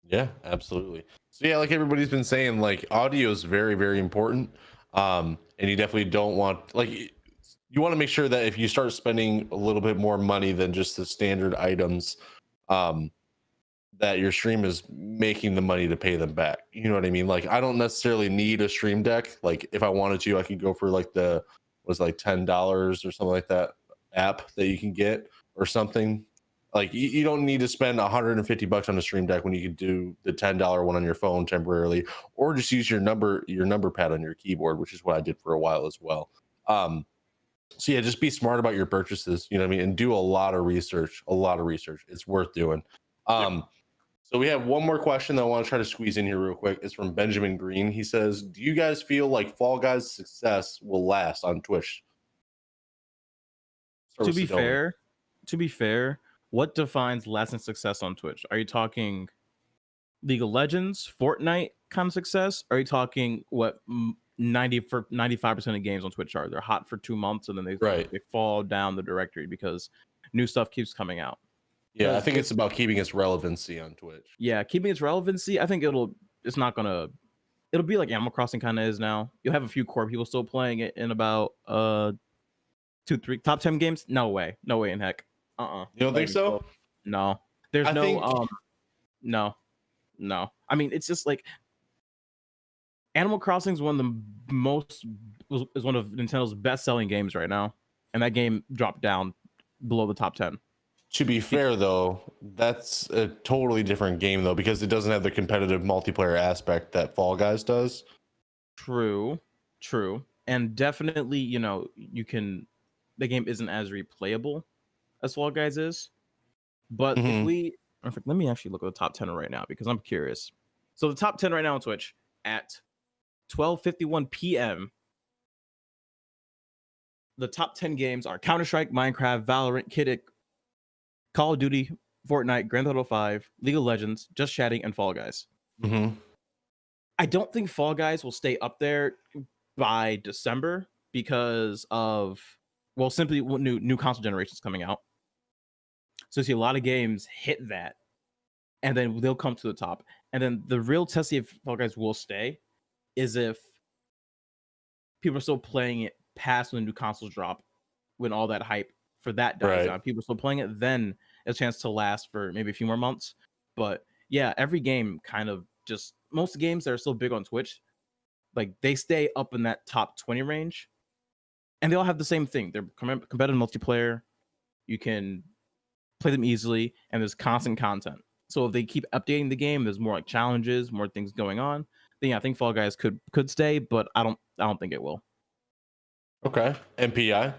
Yeah, absolutely. So yeah, like everybody's been saying, like audio is very, very important. And you definitely don't want, like, you want to make sure that if you start spending a little bit more money than just the standard items, that your stream is making the money to pay them back. You know what I mean? Like, I don't necessarily need a stream deck. Like, if I wanted to, I could go for like like $10 or something like that app that you can get or something. Like, you don't need to spend $150 on a stream deck when you can do the $10 one on your phone temporarily, or just use your number pad on your keyboard, which is what I did for a while as well. So yeah, just be smart about your purchases, you know what I mean, and do a lot of research. It's worth doing. So we have one more question that I want to try to squeeze in here real quick. It's from Benjamin Green. He says, do you guys feel like Fall Guys' success will last on Twitch? To be fair, what defines lasting success on Twitch? Are you talking League of Legends, Fortnite kind of success? Or are you talking what 95% of games on Twitch are? They're hot for 2 months and then they fall down the directory because new stuff keeps coming out. Yeah, I think it's about keeping its relevancy on Twitch. Yeah, keeping its relevancy. I think it'll be like Animal Crossing kind of is now. You'll have a few core people still playing it in about 2-3 top 10 games. No way in heck. You don't think so? No. There's no. I mean, it's just like Animal Crossing is one of Nintendo's best-selling games right now, and that game dropped down below the top 10. To be fair, though, that's a totally different game, though, because it doesn't have the competitive multiplayer aspect that Fall Guys does. True. And definitely, the game isn't as replayable as Fall Guys is. But let me actually look at the top 10 right now because I'm curious. So the top 10 right now on Twitch at 12:51 p.m. The top 10 games are Counter-Strike, Minecraft, Valorant, Kiddick, Call of Duty, Fortnite, Grand Theft Auto 5, League of Legends, Just Chatting, and Fall Guys. I don't think Fall Guys will stay up there by December because of, simply new console generations coming out. So you see a lot of games hit that, and then they'll come to the top. And then the real test to see if Fall Guys will stay is if people are still playing it past when the new consoles drop, when all that hype for that dies down. People are still playing it, then a chance to last for maybe a few more months. But yeah, every game kind of just, most games that are still big on Twitch, like they stay up in that top 20 range, and they all have the same thing. They're competitive multiplayer. You can play them easily, and there's constant content. So if they keep updating the game, there's more like challenges, more things going on. Then yeah, I think Fall Guys could stay, but I don't think it will. Okay. MPI.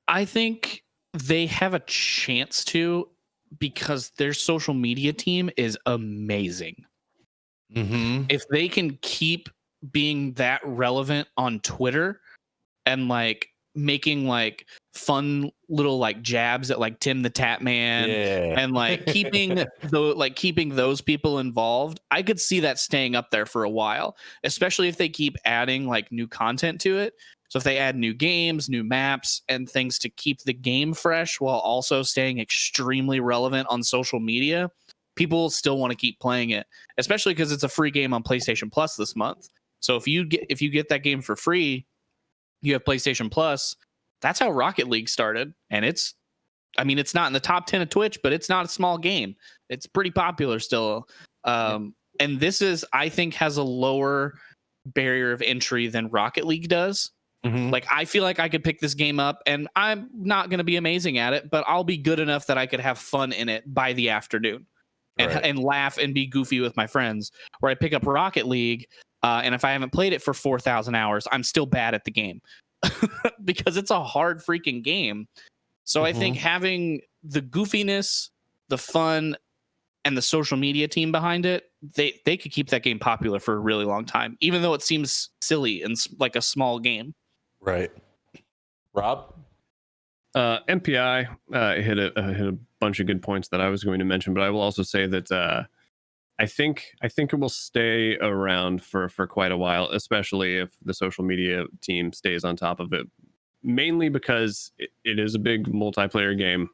I think they have a chance to, because their social media team is amazing. If they can keep being that relevant on Twitter and like making like fun little like jabs at like Tim the Tap Man and like keeping those people involved, I could see that staying up there for a while, especially if they keep adding like new content to it. So if they add new games, new maps, and things to keep the game fresh while also staying extremely relevant on social media, people still want to keep playing it, especially because it's a free game on PlayStation Plus this month. So if you get that game for free, you have PlayStation Plus, That's how Rocket League started, and it's not in the top 10 of Twitch, but it's not a small game. It's pretty popular still. And this is, I think, has a lower barrier of entry than Rocket League does. Mhm. Like, I feel like I could pick this game up, and I'm not going to be amazing at it, but I'll be good enough that I could have fun in it by the afternoon and laugh and be goofy with my friends. Where I pick up Rocket League, and if I haven't played it for 4,000 hours, I'm still bad at the game because it's a hard freaking game. So I think having the goofiness, the fun, and the social media team behind it, they could keep that game popular for a really long time, even though it seems silly and like a small game. Right. Rob? MPI hit a bunch of good points that I was going to mention, but I will also say that I think it will stay around for quite a while, especially if the social media team stays on top of it. Mainly because it is a big multiplayer game.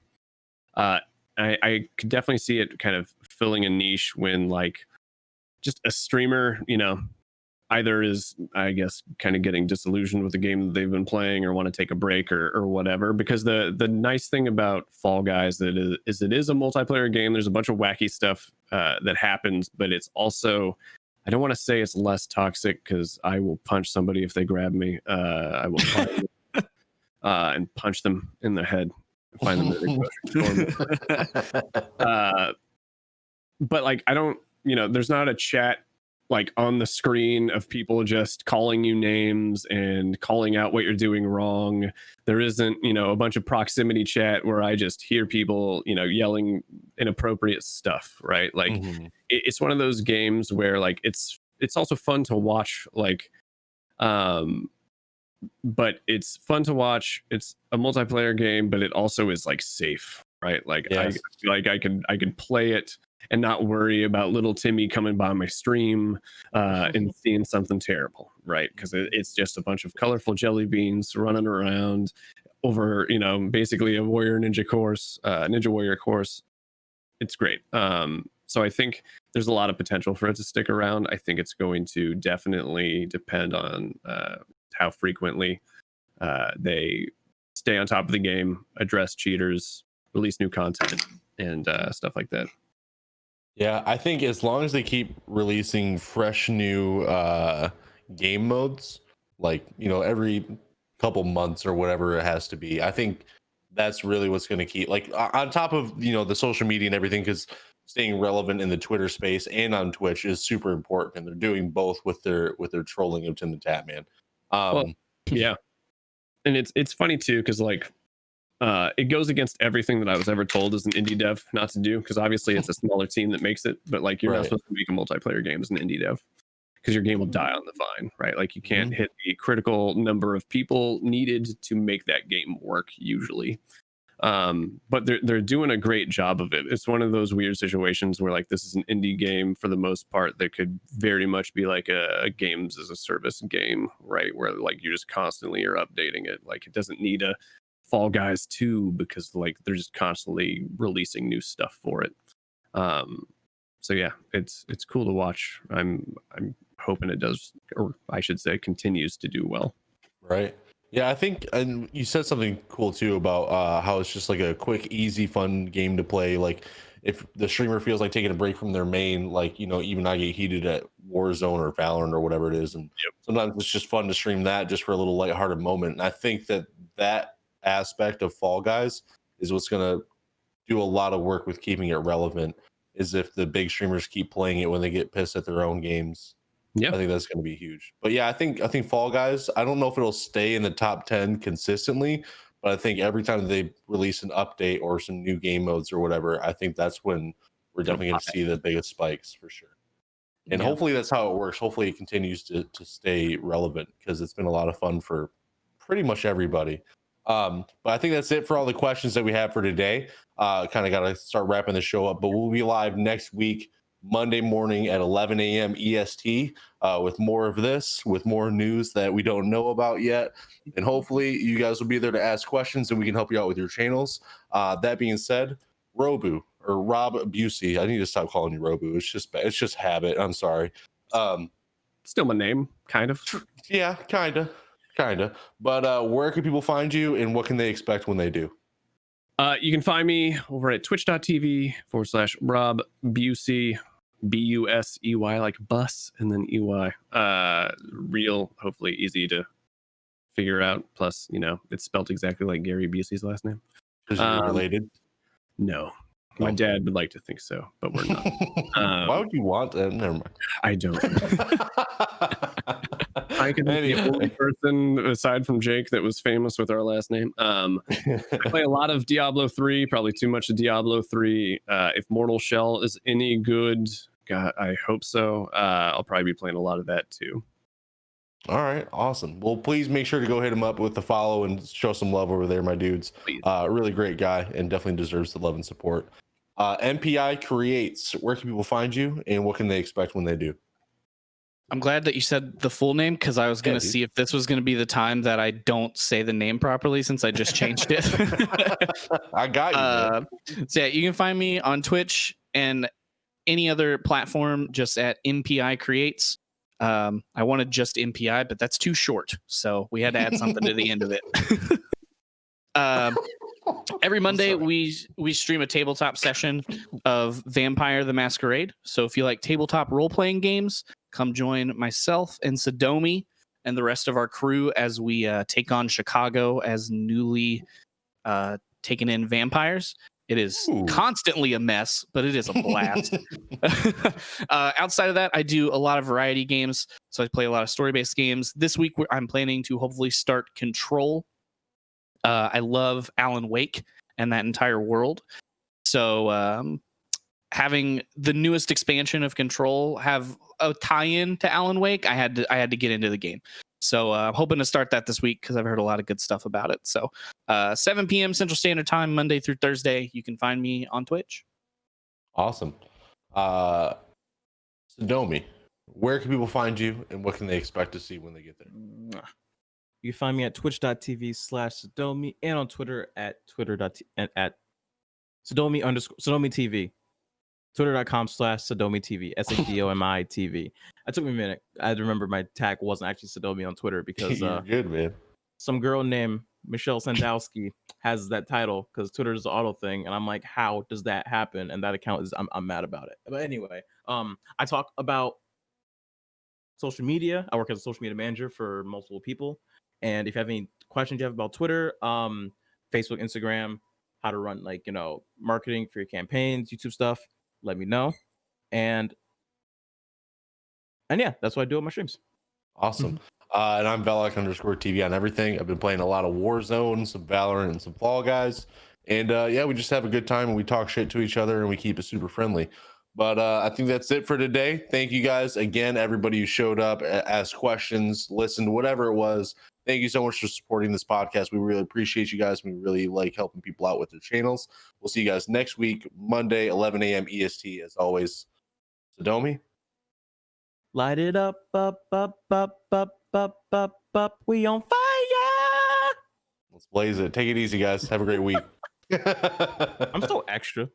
I could definitely see it kind of filling a niche when like just a streamer, either is, I guess, kind of getting disillusioned with the game that they've been playing or want to take a break or whatever. Because the nice thing about Fall Guys it is a multiplayer game. There's a bunch of wacky stuff that happens, but it's also, I don't want to say it's less toxic because I will punch somebody if they grab me. I will and punch them in the head. Find them in the grocery store. But like, I don't, there's not a chat like on the screen of people just calling you names and calling out what you're doing wrong. There isn't, a bunch of proximity chat where I just hear people, yelling inappropriate stuff, right? Like it's one of those games where like it's also fun to watch, like but it's fun to watch. It's a multiplayer game, but it also is like safe, right? Like yes. I could play it and not worry about little Timmy coming by my stream and seeing something terrible, right? Because it's just a bunch of colorful jelly beans running around over, basically a ninja warrior course. It's great. So I think there's a lot of potential for it to stick around. I think it's going to definitely depend on how frequently they stay on top of the game, address cheaters, release new content, and stuff like that. Yeah, I think as long as they keep releasing fresh new game modes, like, every couple months or whatever it has to be, I think that's really what's going to keep, like, on top of, the social media and everything, because staying relevant in the Twitter space and on Twitch is super important, and they're doing both with their trolling of Tim the Tatman. Well, yeah, and it's funny too because like it goes against everything that I was ever told as an indie dev not to do, because obviously it's a smaller team that makes it, but like you're not supposed to make a multiplayer game as an indie dev because your game will die on the vine, right? Like you can't hit the critical number of people needed to make that game work usually. But they're doing a great job of it. It's one of those weird situations where like this is an indie game for the most part that could very much be like a games as a service game, right? Where like you just constantly are updating it. Like it doesn't need a Fall Guys 2 because like they're just constantly releasing new stuff for it. So yeah, it's cool to watch. I'm hoping it does, or I should say continues to do well. Right. Yeah, I think, and you said something cool too about how it's just like a quick, easy, fun game to play. Like if the streamer feels like taking a break from their main, like, even I get heated at Warzone or Valorant or whatever it is. And sometimes it's just fun to stream that just for a little lighthearted moment. And I think that aspect of Fall Guys is what's going to do a lot of work with keeping it relevant, is if the big streamers keep playing it when they get pissed at their own games. Yeah, I think that's going to be huge. But yeah, I think Fall Guys, I don't know if it'll stay in the top 10 consistently, but I think every time they release an update or some new game modes or whatever, I think that's when we're definitely going to see the biggest spikes for sure. And hopefully that's how it works. Hopefully it continues to stay relevant, because it's been a lot of fun for pretty much everybody. But I think that's it for all the questions that we have for today. Kind of got to start wrapping the show up, but we'll be live next week, Monday morning at 11 a.m. EST, with more of this, with more news that we don't know about yet. And hopefully you guys will be there to ask questions and we can help you out with your channels. That being said, Robbusey, I need to stop calling you Robu. It's just habit. I'm sorry. Still my name, kind of. Yeah, kind of. Kinda. But where can people find you, and what can they expect when they do? You can find me over at twitch.tv/Robbusey, Busey, like bus, and then EY. Real, hopefully easy to figure out. Plus, it's spelled exactly like Gary Busey's last name. Because you're related. No. My dad would like to think so, but we're not. Why would you want that? Never mind. I don't. I could be the only person aside from Jake that was famous with our last name. I play a lot of Diablo 3, probably too much of Diablo 3. If Mortal Shell is any good, God, I hope so. I'll probably be playing a lot of that too. All right, awesome. Well, please make sure to go hit him up with the follow and show some love over there, my dudes. Really great guy and definitely deserves the love and support. MPICreates, where can people find you, and what can they expect when they do? I'm glad that you said the full name, because I was going to see if this was going to be the time that I don't say the name properly, since I just changed it. I got you. So yeah, you can find me on Twitch and any other platform just at MPICreates. I wanted just MPI, but that's too short, so we had to add something to the end of it. Every Monday we stream a tabletop session of Vampire the Masquerade. So if you like tabletop role-playing games, come join myself and Sadomi and the rest of our crew as we take on Chicago as newly taken in vampires. It is constantly a mess, but it is a blast. Outside of that, I do a lot of variety games. So I play a lot of story-based games. This week, I'm planning to hopefully start Control. I love Alan Wake and that entire world. So having the newest expansion of Control have a tie-in to Alan Wake, I had to get into the game. So I'm hoping to start that this week because I've heard a lot of good stuff about it. So 7 p.m. Central Standard Time, Monday through Thursday. You can find me on Twitch. Awesome. Sadomi, where can people find you, and what can they expect to see when they get there? You can find me at twitch.tv/Sadomi and on Twitter at Sadomi TV. Twitter.com/Sadomi TV. SADOMI TV. It took me a minute. I had to remember my tag wasn't actually Sadomi on Twitter because You're good, man. Some girl named Michelle Sandowski has that title because Twitter is the auto thing, and I'm like, how does that happen? And that account is I'm mad about it. But anyway, I talk about social media. I work as a social media manager for multiple people. And if you have any questions you have about Twitter, Facebook, Instagram, how to run marketing for your campaigns, YouTube stuff, let me know. And yeah, that's what I do on my streams. Awesome. And I'm Velokk_TV on everything. I've been playing a lot of Warzone, some Valorant, and some Fall Guys. And we just have a good time, and we talk shit to each other, and we keep it super friendly. But I think that's it for today. Thank you guys again, everybody who showed up, asked questions, listened, whatever it was. Thank you so much for supporting this podcast. We really appreciate you guys. We really like helping people out with their channels. We'll see you guys next week, Monday, 11 a.m. EST, as always. Sadomi? Light it up, up, up, up, up, up, up, up. We on fire! Let's blaze it. Take it easy, guys. Have a great week. I'm so extra.